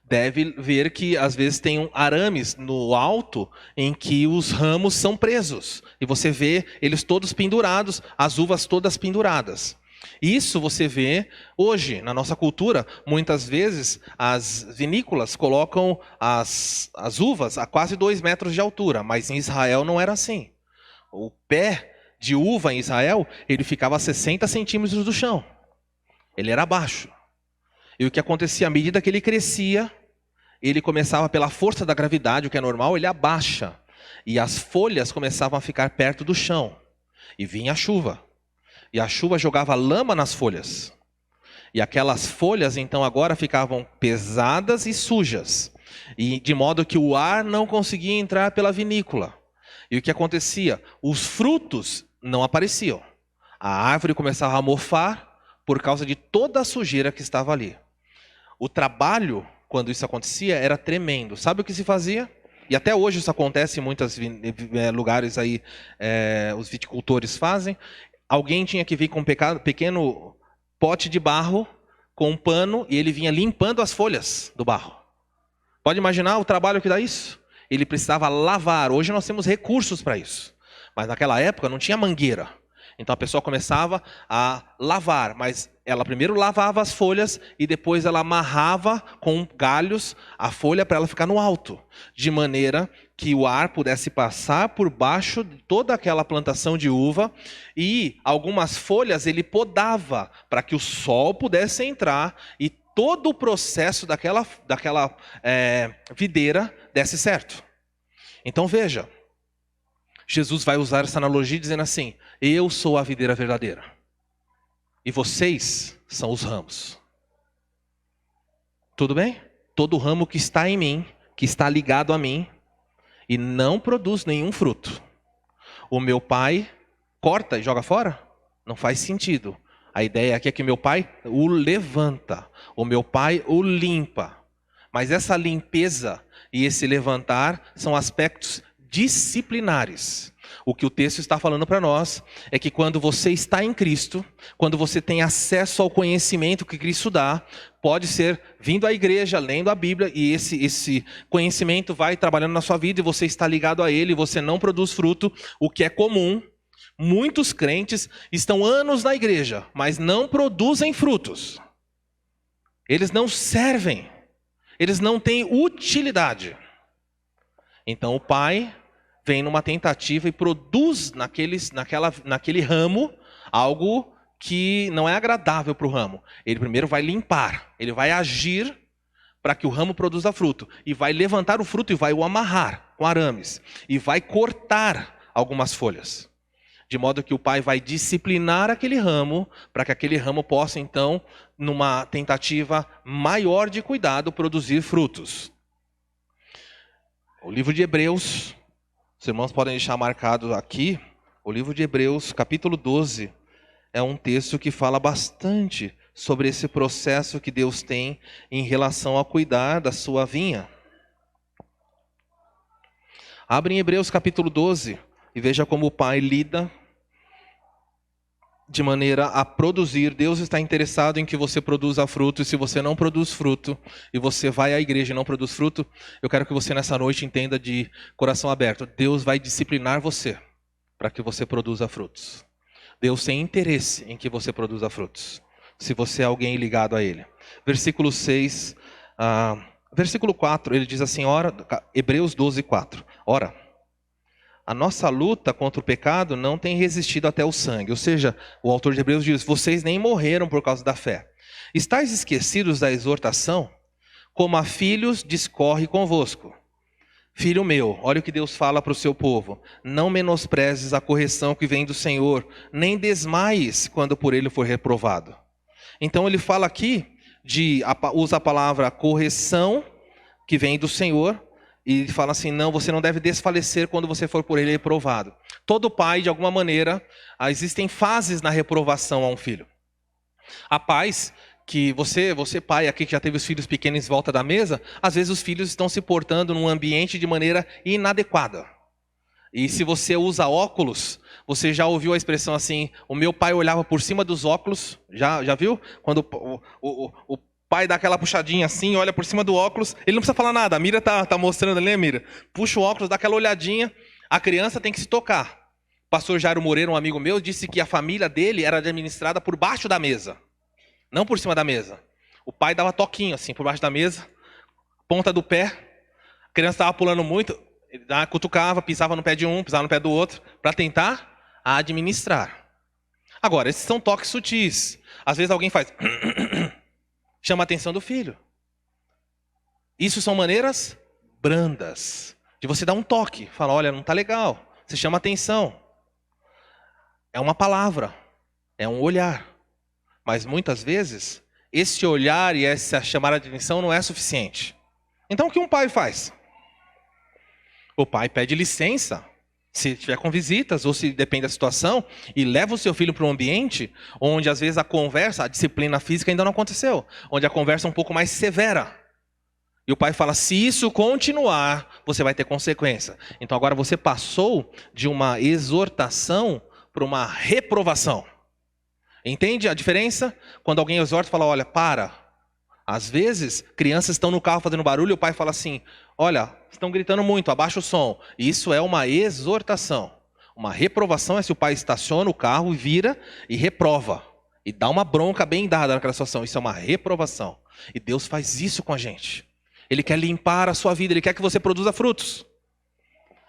deve ver que às vezes tem arames no alto em que os ramos são presos. E você vê eles todos pendurados, as uvas todas penduradas. Isso você vê hoje na nossa cultura. Muitas vezes as vinícolas colocam as uvas a quase 2 metros de altura, mas em Israel não era assim. O pé de uva em Israel, ele ficava a 60 centímetros do chão. Ele era baixo. E o que acontecia, à medida que ele crescia, ele começava pela força da gravidade, o que é normal, ele abaixa. E as folhas começavam a ficar perto do chão. E vinha a chuva. E a chuva jogava lama nas folhas. E aquelas folhas, então, agora ficavam pesadas e sujas. E de modo que o ar não conseguia entrar pela vinícola. E o que acontecia? Os frutos não apareciam. A árvore começava a mofar por causa de toda a sujeira que estava ali. O trabalho, quando isso acontecia, era tremendo. Sabe o que se fazia? E até hoje isso acontece em muitos lugares aí, os viticultores fazem. Alguém tinha que vir com um pequeno pote de barro, com um pano, e ele vinha limpando as folhas do barro. Pode imaginar o trabalho que dá isso? Ele precisava lavar. Hoje nós temos recursos para isso. Mas naquela época não tinha mangueira. Então a pessoa começava a lavar, mas ela primeiro lavava as folhas e depois ela amarrava com galhos a folha para ela ficar no alto, de maneira que o ar pudesse passar por baixo de toda aquela plantação de uva, e algumas folhas ele podava para que o sol pudesse entrar e todo o processo daquela videira desse certo. Então veja, Jesus vai usar essa analogia dizendo assim: eu sou a videira verdadeira e vocês são os ramos. Tudo bem? Todo ramo que está em mim, que está ligado a mim e não produz nenhum fruto, o meu pai corta e joga fora? Não faz sentido. A ideia aqui é que meu pai o levanta, o meu pai o limpa. Mas essa limpeza e esse levantar são aspectos disciplinares. O que o texto está falando para nós é que quando você está em Cristo, quando você tem acesso ao conhecimento que Cristo dá, pode ser vindo à igreja, lendo a Bíblia, e esse conhecimento vai trabalhando na sua vida e você está ligado a ele, e você não produz fruto, o que é comum. Muitos crentes estão anos na igreja, mas não produzem frutos. Eles não servem, eles não têm utilidade. Então o pai vem numa tentativa e produz naquele ramo algo que não é agradável para o ramo. Ele primeiro vai limpar, ele vai agir para que o ramo produza fruto, e vai levantar o fruto e vai o amarrar com arames, e vai cortar algumas folhas, de modo que o pai vai disciplinar aquele ramo, para que aquele ramo possa então, numa tentativa maior de cuidado, produzir frutos. O livro de Hebreus, os irmãos podem deixar marcado aqui, o livro de Hebreus, capítulo 12, é um texto que fala bastante sobre esse processo que Deus tem em relação a cuidar da sua vinha. Abre em Hebreus capítulo 12 e veja como o pai lida de maneira a produzir. Deus está interessado em que você produza fruto, e se você não produz fruto, e você vai à igreja e não produz fruto, eu quero que você nessa noite entenda de coração aberto: Deus vai disciplinar você para que você produza frutos. Deus tem interesse em que você produza frutos, se você é alguém ligado a Ele. Versículo 6, versículo 4, ele diz assim, Hebreus 12, 4. Ora, a nossa luta contra o pecado não tem resistido até o sangue. Ou seja, o autor de Hebreus diz: vocês nem morreram por causa da fé. Estais esquecidos da exortação? Como a filhos discorre convosco. Filho meu, olha o que Deus fala para o seu povo. Não menosprezes a correção que vem do Senhor, nem desmaies quando por ele for reprovado. Então ele fala aqui, usa a palavra correção que vem do Senhor, e fala assim, não, você não deve desfalecer quando você for por ele reprovado. Todo pai, de alguma maneira, existem fases na reprovação a um filho. Há pais que você pai aqui que já teve os filhos pequenos em volta da mesa, às vezes os filhos estão se portando num ambiente de maneira inadequada. E se você usa óculos, você já ouviu a expressão assim, o meu pai olhava por cima dos óculos, já viu? Quando o pai dá aquela puxadinha assim, olha por cima do óculos, ele não precisa falar nada, a Mira tá mostrando ali, né, Mira? Puxa o óculos, dá aquela olhadinha, a criança tem que se tocar. O pastor Jairo Moreira, um amigo meu, disse que a família dele era administrada por baixo da mesa. Não por cima da mesa. O pai dava toquinho assim, por baixo da mesa, ponta do pé. A criança estava pulando muito, ele cutucava, pisava no pé de um, pisava no pé do outro, para tentar administrar. Agora, esses são toques sutis. Às vezes alguém faz... chama a atenção do filho. Isso são maneiras brandas. De você dar um toque. Fala, olha, não está legal. Você chama a atenção. É uma palavra. É um olhar. Mas muitas vezes, esse olhar e essa chamada de atenção não é suficiente. Então o que um pai faz? O pai pede licença, se tiver com visitas, ou se depende da situação, e leva o seu filho para um ambiente onde às vezes a disciplina física ainda não aconteceu, onde a conversa é um pouco mais severa. E o pai fala, se isso continuar, você vai ter consequência. Então agora você passou de uma exortação para uma reprovação. Entende a diferença? Quando alguém exorta, fala, olha, para. Às vezes, crianças estão no carro fazendo barulho e o pai fala assim, olha, estão gritando muito, abaixa o som. Isso é uma exortação. Uma reprovação é se o pai estaciona o carro, vira e reprova. E dá uma bronca bem dada naquela situação. Isso é uma reprovação. E Deus faz isso com a gente. Ele quer limpar a sua vida, Ele quer que você produza frutos.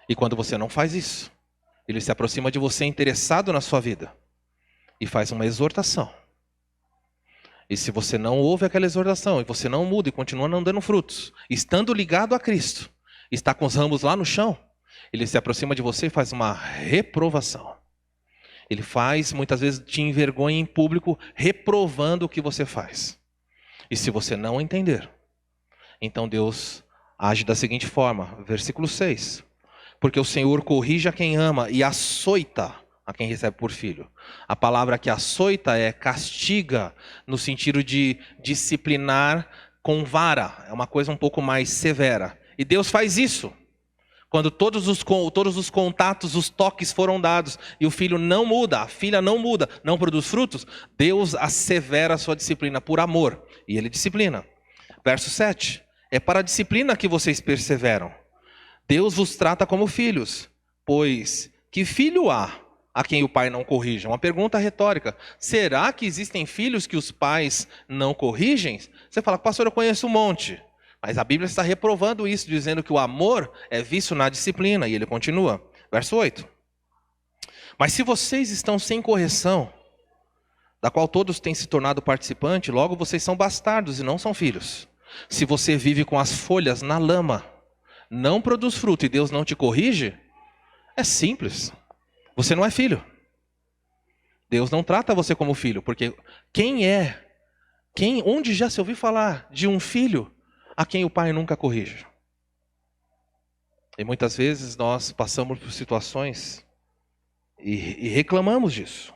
E quando você não faz isso, Ele se aproxima de você interessado na sua vida. E faz uma exortação. E se você não ouve aquela exortação, e você não muda e continua não dando frutos, estando ligado a Cristo, está com os ramos lá no chão, Ele se aproxima de você e faz uma reprovação. Ele faz, muitas vezes, te envergonha em público, reprovando o que você faz. E se você não entender, então Deus age da seguinte forma, versículo 6. Porque o Senhor corrige a quem ama e açoita a quem recebe por filho. A palavra que açoita é castiga, no sentido de disciplinar com vara. É uma coisa um pouco mais severa. E Deus faz isso. Quando todos os contatos, os toques foram dados, e o filho não muda, a filha não muda, não produz frutos, Deus assevera a sua disciplina por amor. E Ele disciplina. Verso 7. É para a disciplina que vocês perseveram. Deus vos trata como filhos. Pois que filho há a quem o pai não corrige? Uma pergunta retórica. Será que existem filhos que os pais não corrigem? Você fala, pastor, eu conheço um monte. Mas a Bíblia está reprovando isso, dizendo que o amor é visto na disciplina. E ele continua. Verso 8. Mas se vocês estão sem correção, da qual todos têm se tornado participante, logo vocês são bastardos e não são filhos. Se você vive com as folhas na lama, não produz fruto e Deus não te corrige, é simples. Você não é filho. Deus não trata você como filho, porque onde já se ouviu falar de um filho a quem o pai nunca corrige? E muitas vezes nós passamos por situações e reclamamos disso.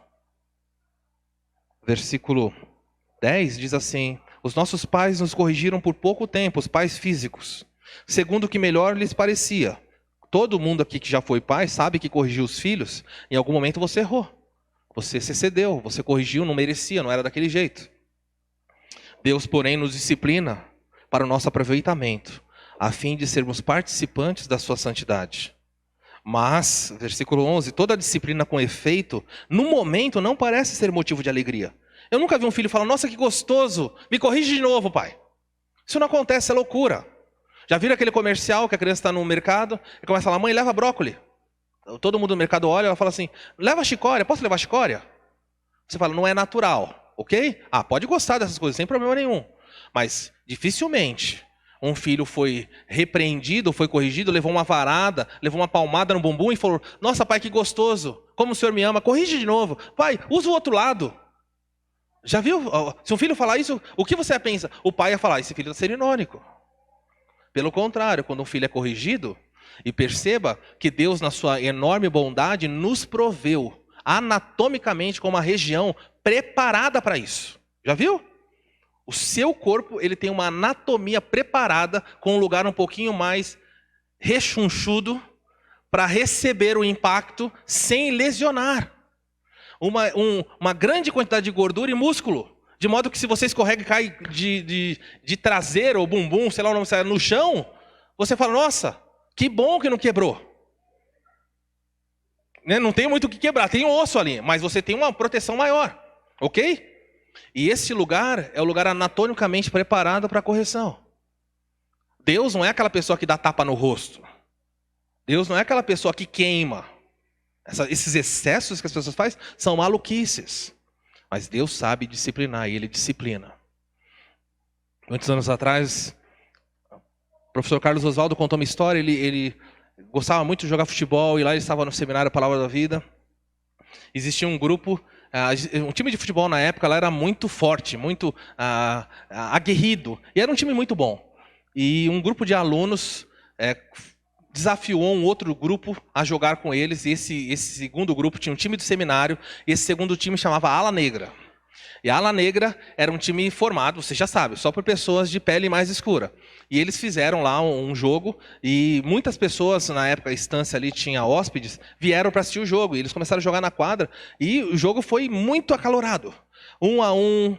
Versículo 10 diz assim, os nossos pais nos corrigiram por pouco tempo, os pais físicos, segundo o que melhor lhes parecia. Todo mundo aqui que já foi pai sabe que corrigiu os filhos. Em algum momento você errou. Você se excedeu, você corrigiu, não merecia, não era daquele jeito. Deus, porém, nos disciplina para o nosso aproveitamento, a fim de sermos participantes da sua santidade. Mas, versículo 11, toda disciplina com efeito, no momento não parece ser motivo de alegria. Eu nunca vi um filho falar, nossa, que gostoso, me corrige de novo, pai. Isso não acontece, é loucura. Já viram aquele comercial que a criança está no mercado e começa a falar, mãe, leva brócolis. Todo mundo no mercado olha e ela fala assim, leva chicória, posso levar chicória? Você fala, não é natural, ok? Ah, pode gostar dessas coisas, sem problema nenhum. Mas, dificilmente, um filho foi repreendido, foi corrigido, levou uma varada, levou uma palmada no bumbum e falou: nossa, pai, que gostoso, como o senhor me ama, corrige de novo. Pai, usa o outro lado. Já viu? Se um filho falar isso, o que você pensa? O pai ia falar: esse filho está sendo irônico. Pelo contrário, quando um filho é corrigido, e perceba que Deus, na sua enorme bondade, nos proveu anatomicamente com uma região preparada para isso. Já viu? O seu corpo, ele tem uma anatomia preparada com um lugar um pouquinho mais rechonchudo para receber o impacto sem lesionar. Uma grande quantidade de gordura e músculo. De modo que se você escorrega e cai de traseiro ou bumbum, sei lá o nome, no chão, você fala: nossa, que bom que não quebrou. Né? Não tem muito o que quebrar, tem um osso ali, mas você tem uma proteção maior. Ok? E esse lugar é o lugar anatomicamente preparado para a correção. Deus não é aquela pessoa que dá tapa no rosto. Deus não é aquela pessoa que queima. Esses excessos que as pessoas fazem são maluquices. Mas Deus sabe disciplinar e Ele disciplina. Muitos anos atrás, o professor Carlos Oswaldo contou uma história. Ele gostava muito de jogar futebol e lá ele estava no seminário Palavra da Vida. Existia um grupo, um time de futebol na época lá era muito forte, muito aguerrido. E era um time muito bom. E um grupo de alunos desafiou um outro grupo a jogar com eles. E esse segundo grupo tinha um time do seminário. E esse segundo time chamava Ala Negra. E a Ala Negra era um time formado, você já sabe, só por pessoas de pele mais escura. E eles fizeram lá um jogo, e muitas pessoas, na época a instância ali tinha hóspedes, vieram para assistir o jogo. E eles começaram a jogar na quadra, e o jogo foi muito acalorado. 1-1,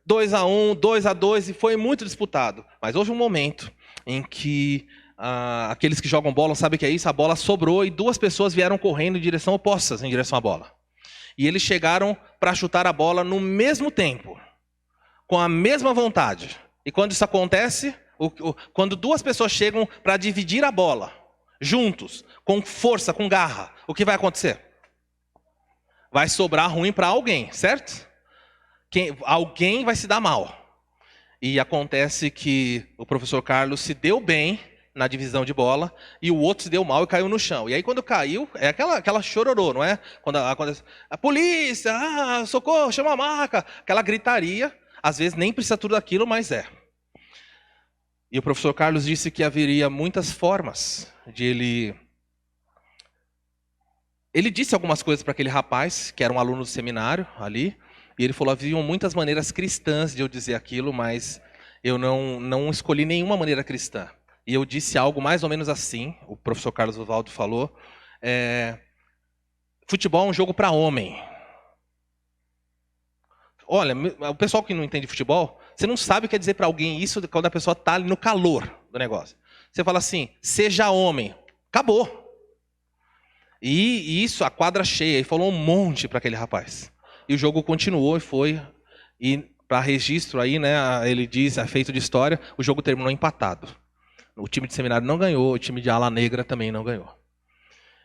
2-1, 2-2, e foi muito disputado. Mas houve um momento em que aqueles que jogam bola sabem o que é isso, a bola sobrou e duas pessoas vieram correndo em direção opostas, em direção à bola. E eles chegaram para chutar a bola no mesmo tempo, com a mesma vontade. E quando isso acontece, quando duas pessoas chegam para dividir a bola, juntos, com força, com garra, o que vai acontecer? Vai sobrar ruim para alguém, certo? Alguém vai se dar mal. E acontece que o professor Carlos se deu bem na divisão de bola, e o outro se deu mal e caiu no chão. E aí quando caiu, é aquela chororô, não é? Quando acontece, a polícia, socorro, chama a maca, aquela gritaria, às vezes nem precisa tudo aquilo, mas é. E o professor Carlos disse que haveria muitas formas de ele disse algumas coisas para aquele rapaz, que era um aluno do seminário ali, e ele falou: haviam muitas maneiras cristãs de eu dizer aquilo, mas eu não escolhi nenhuma maneira cristã. E eu disse algo mais ou menos assim, o professor Carlos Oswaldo falou: futebol é um jogo para homem. Olha, o pessoal que não entende futebol, você não sabe o que quer dizer para alguém isso quando a pessoa está ali no calor do negócio. Você fala assim: seja homem. Acabou. E isso, a quadra cheia, e falou um monte para aquele rapaz. E o jogo continuou e foi. E para registro aí, né, ele diz, é feito de história, o jogo terminou empatado. O time de seminário não ganhou, o time de Ala Negra também não ganhou.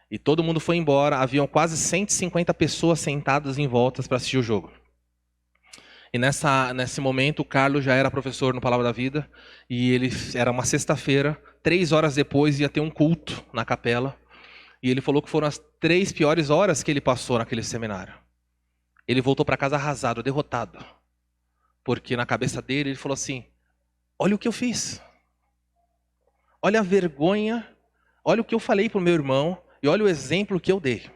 E todo mundo foi embora, haviam quase 150 pessoas sentadas em volta para assistir o jogo. E nesse momento o Carlos já era professor no Palavra da Vida, e era uma sexta-feira, 3 horas depois ia ter um culto na capela, e ele falou que foram as 3 piores horas que ele passou naquele seminário. Ele voltou para casa arrasado, derrotado, porque na cabeça dele ele falou assim: olha o que eu fiz. Olha a vergonha, olha o que eu falei para o meu irmão e olha o exemplo que eu dei.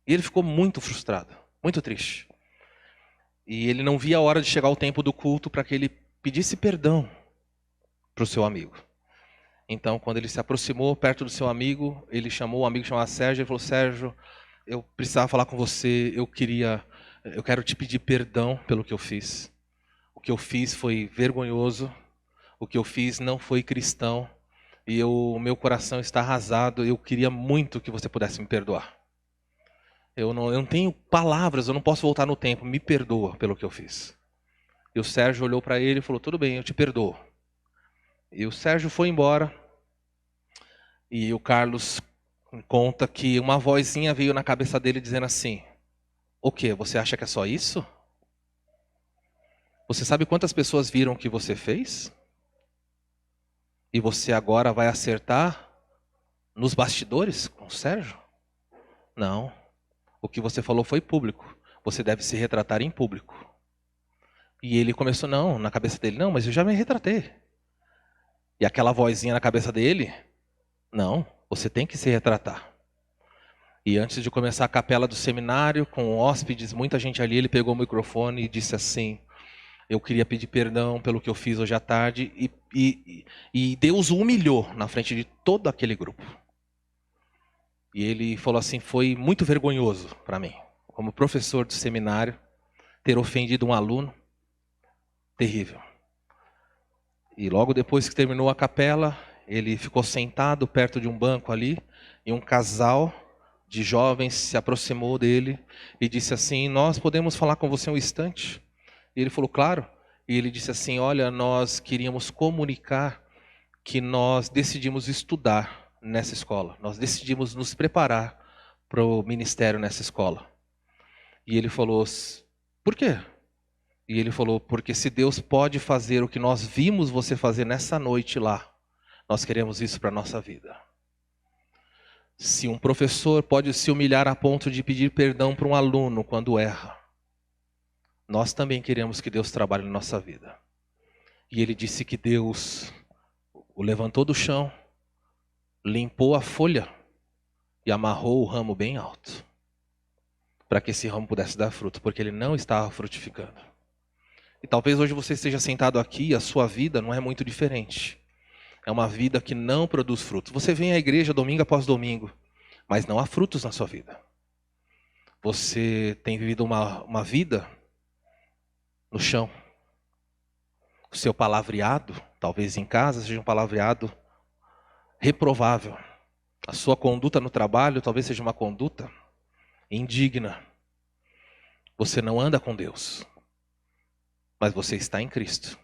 E ele ficou muito frustrado, muito triste. E ele não via a hora de chegar o tempo do culto para que ele pedisse perdão para o seu amigo. Então, quando ele se aproximou perto do seu amigo, ele chamou o amigo chamado Sérgio e falou: Sérgio, eu precisava falar com você, eu quero te pedir perdão pelo que eu fiz. O que eu fiz foi vergonhoso, o que eu fiz não foi cristão. E o meu coração está arrasado, eu queria muito que você pudesse me perdoar. Eu não tenho palavras, eu não posso voltar no tempo, me perdoa pelo que eu fiz. E o Sérgio olhou para ele e falou: tudo bem, eu te perdoo. E o Sérgio foi embora, e o Carlos conta que uma vozinha veio na cabeça dele dizendo assim: o quê? Você acha que é só isso? Você sabe quantas pessoas viram o que você fez? E você agora vai acertar nos bastidores com o Sérgio? Não. O que você falou foi público. Você deve se retratar em público. E ele começou, não, na cabeça dele, não, mas eu já me retratei. E aquela vozinha na cabeça dele, não, você tem que se retratar. E antes de começar a capela do seminário, com hóspedes, muita gente ali, ele pegou o microfone e disse assim, eu queria pedir perdão pelo que eu fiz hoje à tarde, e Deus o humilhou na frente de todo aquele grupo. E ele falou assim, foi muito vergonhoso para mim, como professor do seminário, ter ofendido um aluno, terrível. E logo depois que terminou a capela, ele ficou sentado perto de um banco ali, e um casal de jovens se aproximou dele e disse assim, nós podemos falar com você um instante? E ele falou, claro. E ele disse assim, olha, nós queríamos comunicar que nós decidimos estudar nessa escola. Nós decidimos nos preparar para o ministério nessa escola. E ele falou, por quê? E ele falou, porque se Deus pode fazer o que nós vimos você fazer nessa noite lá, nós queremos isso para a nossa vida. Se um professor pode se humilhar a ponto de pedir perdão para um aluno quando erra, nós também queremos que Deus trabalhe na nossa vida. E ele disse que Deus o levantou do chão, limpou a folha e amarrou o ramo bem alto, para que esse ramo pudesse dar fruto, porque ele não estava frutificando. E talvez hoje você esteja sentado aqui e a sua vida não é muito diferente. É uma vida que não produz frutos. Você vem à igreja domingo após domingo, mas não há frutos na sua vida. Você tem vivido uma vida no chão. O seu palavreado, talvez em casa, seja um palavreado reprovável. A sua conduta no trabalho talvez seja uma conduta indigna. Você não anda com Deus, mas você está em Cristo.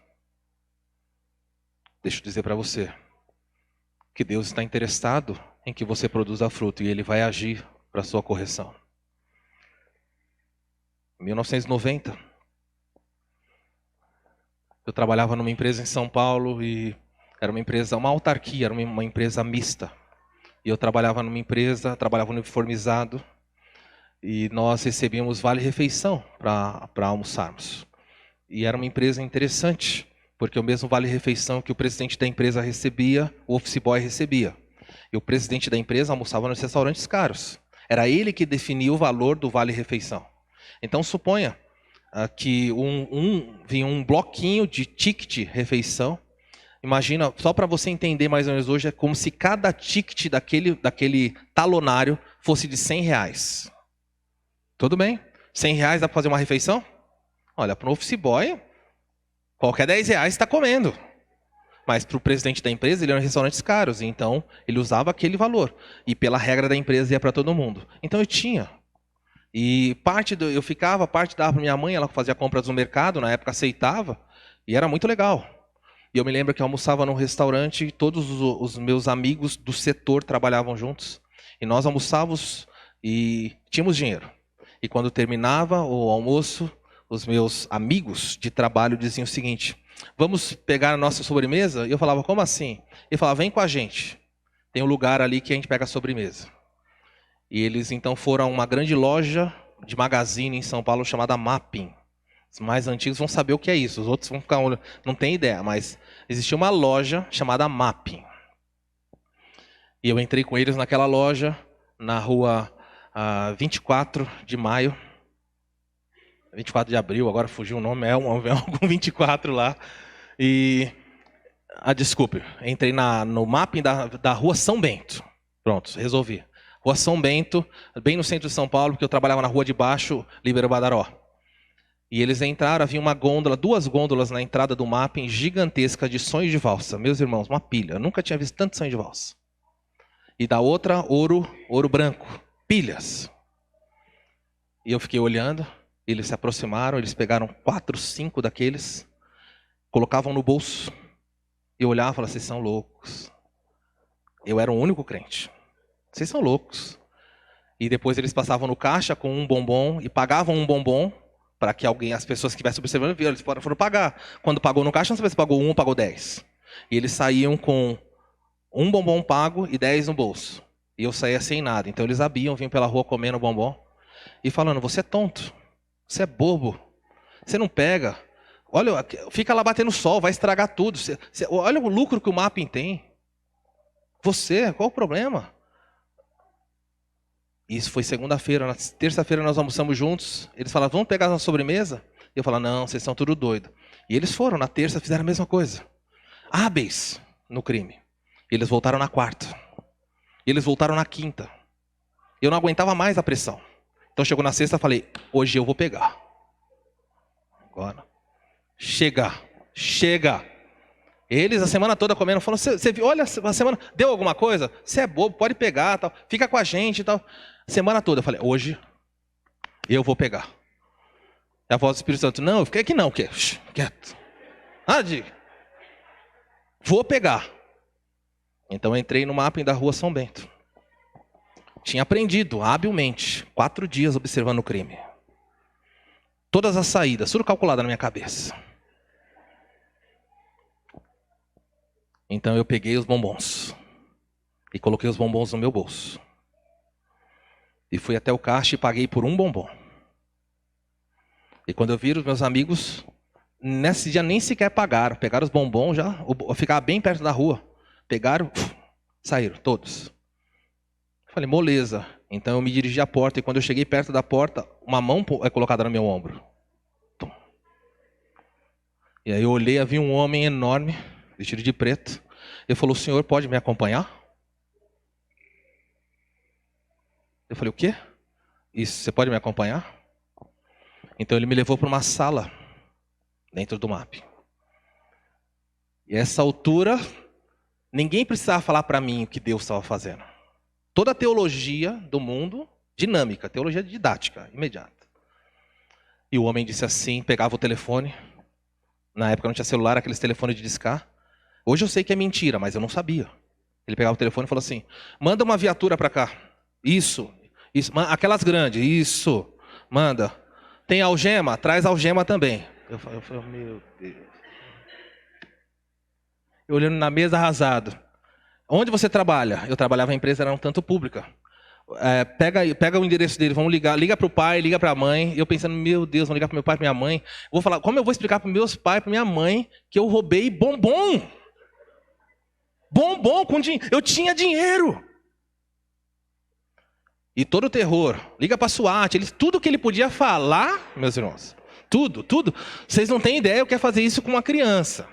Deixa eu dizer para você que Deus está interessado em que você produza fruto e Ele vai agir para a sua correção. Em 1990, eu trabalhava numa empresa em São Paulo e era uma empresa, uma autarquia, era uma empresa mista. E eu trabalhava numa empresa, trabalhava uniformizado e nós recebíamos vale-refeição para almoçarmos. E era uma empresa interessante, porque o mesmo vale-refeição que o presidente da empresa recebia, o office boy recebia. E o presidente da empresa almoçava nos restaurantes caros. Era ele que definia o valor do vale-refeição. Então suponha que vinha um bloquinho de ticket refeição. Imagina, só para você entender mais ou menos hoje, é como se cada ticket daquele talonário fosse de R$100. Tudo bem? R$100 dá para fazer uma refeição? Olha, para um office boy, qualquer R$10 está comendo. Mas para o presidente da empresa, ele era em restaurantes caros, então ele usava aquele valor. E pela regra da empresa ia para todo mundo. Então eu tinha. E parte dava para minha mãe, ela fazia compras no mercado, na época aceitava, e era muito legal. E eu me lembro que eu almoçava num restaurante, e todos os meus amigos do setor trabalhavam juntos. E nós almoçávamos e tínhamos dinheiro. E quando terminava o almoço, os meus amigos de trabalho diziam o seguinte, vamos pegar a nossa sobremesa? E eu falava, como assim? Ele falava, vem com a gente. Tem um lugar ali que a gente pega a sobremesa. E eles então foram a uma grande loja de magazine em São Paulo chamada Mapping. Os mais antigos vão saber o que é isso, os outros vão ficar, não tem ideia, mas existia uma loja chamada Mapping. E eu entrei com eles naquela loja, na rua 24 de maio, 24 de abril, agora fugiu o nome, é algum 24 lá. E, desculpe, entrei no mapping da rua São Bento. Pronto, resolvi. Rua São Bento, bem no centro de São Paulo, porque eu trabalhava na rua de baixo, Líbero Badaró. E eles entraram, havia uma gôndola, 2 gôndolas na entrada do mapping, gigantesca de sonhos de valsa. Meus irmãos, uma pilha. Eu nunca tinha visto tanto sonho de valsa. E da outra, ouro branco, pilhas. E eu fiquei olhando. Eles se aproximaram, eles pegaram 4, 5 daqueles, colocavam no bolso, e eu olhava e falava, vocês são loucos. Eu era o único crente. Vocês são loucos. E depois eles passavam no caixa com um bombom, e pagavam um bombom, para que as pessoas que estivessem observando, viram, eles foram pagar. Quando pagou no caixa, não sabia se pagou 1 ou pagou 10. E eles saíam com um bombom pago e 10 no bolso. E eu saía sem nada. Então eles vinham pela rua comendo bombom e falando: você é tonto, você é bobo, você não pega. Olha, fica lá batendo sol, vai estragar tudo. Olha o lucro que o Mapping tem. Você, qual o problema? Isso foi segunda-feira. Na terça-feira nós almoçamos juntos. Eles falaram: vamos pegar uma sobremesa? E eu falava: não, vocês são tudo doido. E eles foram, na terça fizeram a mesma coisa. Hábeis no crime. Eles voltaram na quarta. Eles voltaram na quinta. Eu não aguentava mais a pressão. Então chegou na sexta e falei: hoje eu vou pegar. Agora. Chega. Eles a semana toda comendo, falando: você viu, olha, a semana deu alguma coisa? Você é bobo, pode pegar, tal. Fica com a gente e tal. Semana toda eu falei: hoje eu vou pegar. E a voz do Espírito Santo: não, eu fiquei aqui não, o quê? Quieto. Vou pegar. Então eu entrei no Mapping da rua São Bento. Tinha aprendido habilmente 4 dias observando o crime. Todas as saídas, tudo calculado na minha cabeça. Então eu peguei os bombons e coloquei os bombons no meu bolso. E fui até o caixa e paguei por um bombom. E quando eu vi os meus amigos, nesse dia nem sequer pagaram. Pegaram os bombons já, eu ficava bem perto da rua. Pegaram, saíram todos. Falei: moleza. Então eu me dirigi à porta e quando eu cheguei perto da porta, uma mão é colocada no meu ombro. E aí eu olhei, havia um homem enorme, vestido de preto. Ele falou: o senhor pode me acompanhar? Eu falei: o quê? Isso, você pode me acompanhar? Então ele me levou para uma sala dentro do MAP. E a essa altura, ninguém precisava falar para mim o que Deus estava fazendo. Toda a teologia do mundo, dinâmica, teologia didática, imediata. E o homem disse assim, pegava o telefone. Na época não tinha celular, aqueles telefones de discar. Hoje eu sei que é mentira, mas eu não sabia. Ele pegava o telefone e falou assim: manda uma viatura para cá. Isso. Aquelas grandes, isso. Manda. Tem algema? Traz algema também. Eu falei: meu Deus. Eu olhando na mesa, arrasado. Onde você trabalha? Eu trabalhava em empresa, era um tanto pública. Pega o endereço dele, vamos ligar. Liga para o pai, liga para a mãe. Eu pensando: meu Deus, vou ligar para meu pai e para minha mãe. Vou falar: como eu vou explicar para meus pais e para minha mãe que eu roubei bombom? Bombom com dinheiro. Eu tinha dinheiro. E todo o terror. Liga para a SWAT. Tudo que ele podia falar, meus irmãos. Tudo. Vocês não têm ideia o que é fazer isso com uma criança.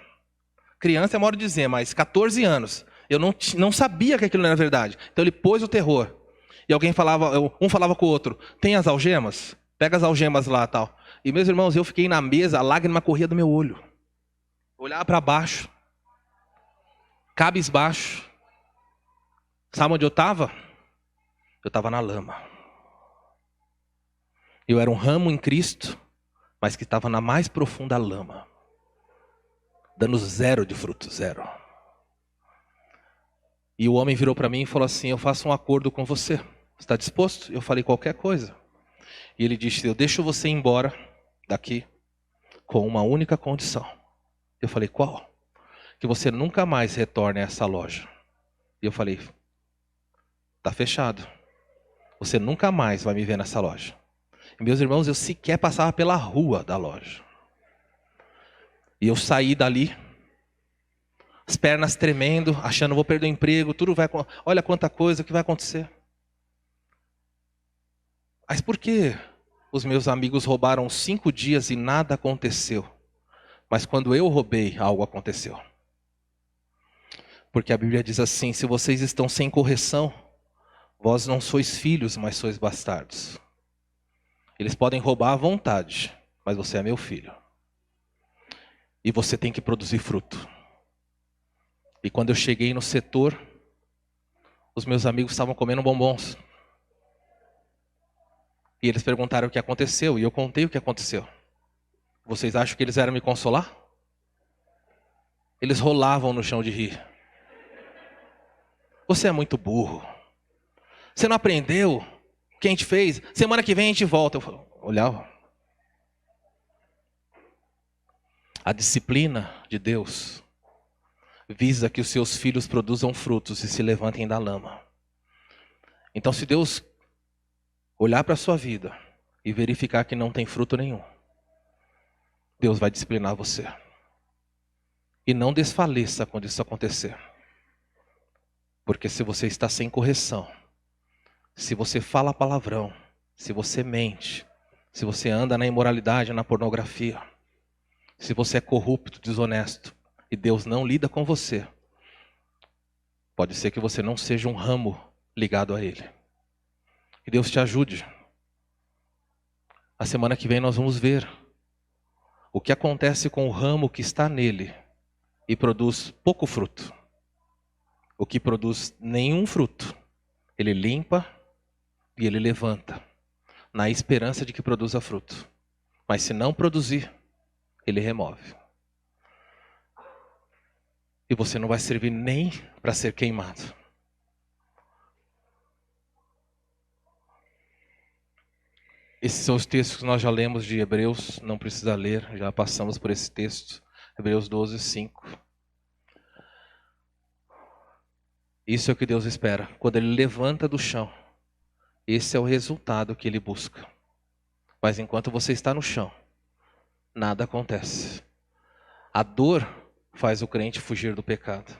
Criança é modo de dizer, mas 14 anos. Eu não sabia que aquilo não era verdade. Então ele pôs o terror. E alguém falava, um falava com o outro: tem as algemas? Pega as algemas lá, tal. E meus irmãos, eu fiquei na mesa, a lágrima corria do meu olho. Eu olhava para baixo. Cabisbaixo. Sabe onde eu estava? Eu estava na lama. Eu era um ramo em Cristo, mas que estava na mais profunda lama. Dando 0 de fruto, 0. E o homem virou para mim e falou assim: eu faço um acordo com você. Está disposto? Eu falei: qualquer coisa. E ele disse: eu deixo você ir embora daqui com uma única condição. Eu falei: qual? Que você nunca mais retorne a essa loja. E eu falei: está fechado. Você nunca mais vai me ver nessa loja. E, meus irmãos, eu sequer passava pela rua da loja. E eu saí dali, as pernas tremendo, achando: vou perder o emprego, tudo vai... Olha quanta coisa que vai acontecer. Mas por que os meus amigos roubaram 5 dias e nada aconteceu? Mas quando eu roubei, algo aconteceu. Porque a Bíblia diz assim: se vocês estão sem correção, vós não sois filhos, mas sois bastardos. Eles podem roubar à vontade, mas você é meu filho. E você tem que produzir fruto. E quando eu cheguei no setor, os meus amigos estavam comendo bombons. E eles perguntaram o que aconteceu, e eu contei o que aconteceu. Vocês acham que eles eram me consolar? Eles rolavam no chão de rir. Você é muito burro. Você não aprendeu o que a gente fez? Semana que vem a gente volta. Eu olhava. A disciplina de Deus visa que os seus filhos produzam frutos e se levantem da lama. Então, se Deus olhar para a sua vida e verificar que não tem fruto nenhum, Deus vai disciplinar você. E não desfaleça quando isso acontecer. Porque se você está sem correção, se você fala palavrão, se você mente, se você anda na imoralidade, na pornografia, se você é corrupto, desonesto, e Deus não lida com você, pode ser que você não seja um ramo ligado a Ele. Que Deus te ajude. A semana que vem nós vamos ver o que acontece com o ramo que está nele e produz pouco fruto. O que produz nenhum fruto, ele limpa e ele levanta, na esperança de que produza fruto. Mas se não produzir, ele remove. E você não vai servir nem para ser queimado. Esses são os textos que nós já lemos de Hebreus, não precisa ler, já passamos por esse texto. Hebreus 12, 5. Isso é o que Deus espera. Quando Ele levanta do chão, esse é o resultado que Ele busca. Mas enquanto você está no chão, nada acontece. A dor faz o crente fugir do pecado.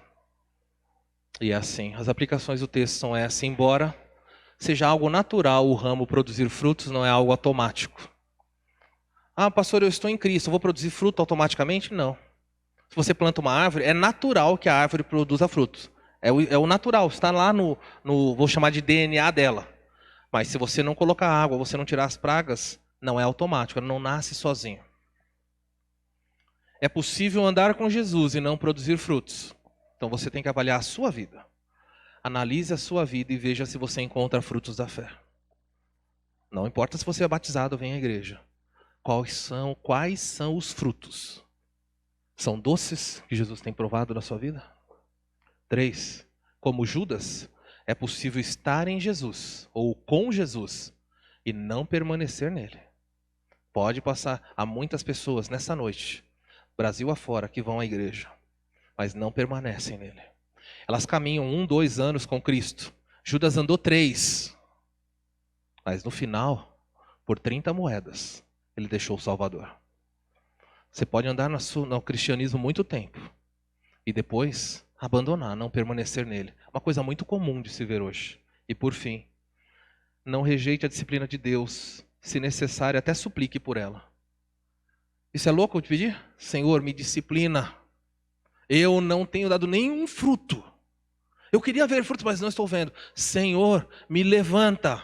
E é assim, as aplicações do texto são essas. Embora seja algo natural o ramo produzir frutos, não é algo automático. Ah, pastor, eu estou em Cristo, eu vou produzir fruto automaticamente? Não. Se você planta uma árvore, é natural que a árvore produza frutos. É o natural, está lá no, vou chamar de DNA dela. Mas se você não colocar água, você não tirar as pragas, não é automático, ela não nasce sozinho. É possível andar com Jesus e não produzir frutos. Então você tem que avaliar a sua vida. Analise a sua vida e veja se você encontra frutos da fé. Não importa se você é batizado ou vem à igreja. Quais são os frutos? São doces que Jesus tem provado na sua vida? 3. Como Judas, é possível estar em Jesus ou com Jesus e não permanecer nele. Pode passar, há muitas pessoas nessa noite, Brasil afora, que vão à igreja, mas não permanecem nele. Elas caminham 1, 2 anos com Cristo. Judas andou 3. Mas no final, por 30 moedas, ele deixou o Salvador. Você pode andar no cristianismo muito tempo e depois abandonar, não permanecer nele. Uma coisa muito comum de se ver hoje. E por fim, não rejeite a disciplina de Deus. Se necessário, até suplique por ela. Isso é louco eu te pedir? Senhor, me disciplina. Eu não tenho dado nenhum fruto. Eu queria ver fruto, mas não estou vendo. Senhor, me levanta.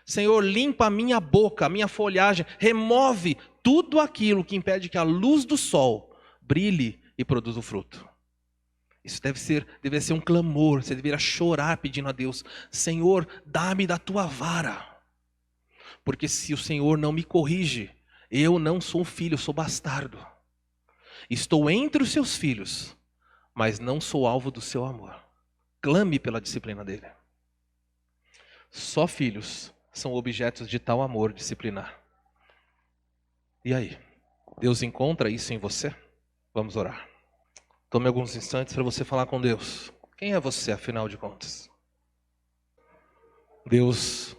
Senhor, limpa a minha boca, a minha folhagem. Remove tudo aquilo que impede que a luz do sol brilhe e produza o fruto. Isso deve ser um clamor. Você deveria chorar pedindo a Deus: Senhor, dá-me da tua vara. Porque se o Senhor não me corrige, eu não sou filho, eu sou bastardo. Estou entre os seus filhos, mas não sou alvo do seu amor. Clame pela disciplina dele. Só filhos são objetos de tal amor disciplinar. E aí? Deus encontra isso em você? Vamos orar. Tome alguns instantes para você falar com Deus. Quem é você, afinal de contas? Deus,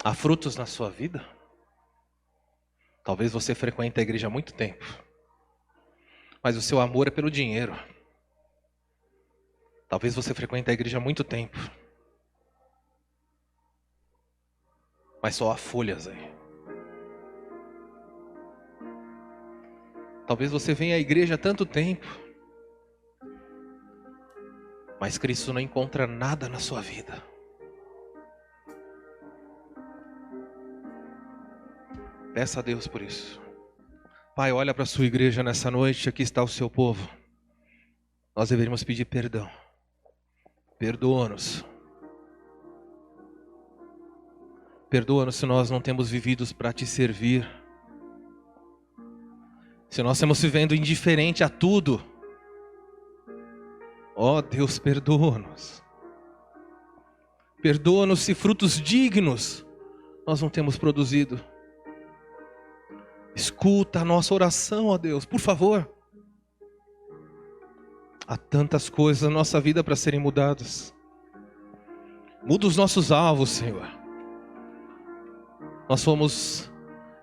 há frutos na sua vida? Talvez você frequente a igreja há muito tempo, mas o seu amor é pelo dinheiro. Talvez você frequente a igreja há muito tempo, mas só há folhas aí. Talvez você venha à igreja há tanto tempo, mas Cristo não encontra nada na sua vida. Peça a Deus por isso. Pai, olha para a sua igreja nessa noite, aqui está o seu povo. Nós deveríamos pedir perdão. Perdoa-nos. Perdoa-nos se nós não temos vivido para te servir. Se nós estamos vivendo indiferente a tudo. Ó Deus, perdoa-nos. Perdoa-nos se frutos dignos nós não temos produzido. Escuta a nossa oração, ó Deus, por favor. Há tantas coisas na nossa vida para serem mudadas. Muda os nossos alvos, Senhor. Nós fomos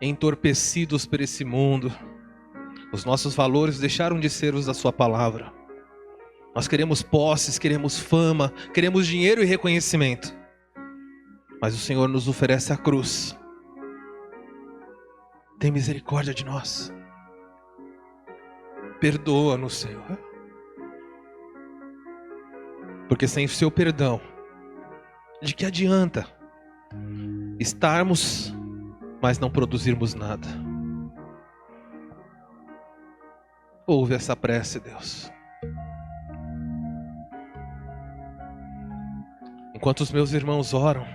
entorpecidos por esse mundo. Os nossos valores deixaram de ser os da sua palavra. Nós queremos posses, queremos fama, queremos dinheiro e reconhecimento. Mas o Senhor nos oferece a cruz. Tem misericórdia de nós. Perdoa-nos, Senhor. Porque sem o seu perdão, de que adianta estarmos, mas não produzirmos nada? Ouve essa prece, Deus. Enquanto os meus irmãos oram,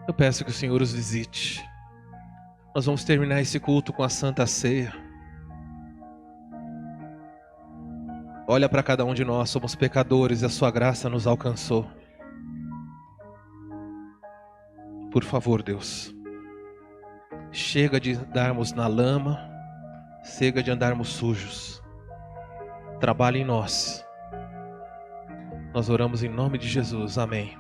eu peço que o Senhor os visite. Nós vamos terminar esse culto com a Santa Ceia. Olha para cada um de nós, somos pecadores e a sua graça nos alcançou. Por favor, Deus, chega de andarmos na lama, chega de andarmos sujos. Trabalhe em nós. Nós oramos em nome de Jesus. Amém.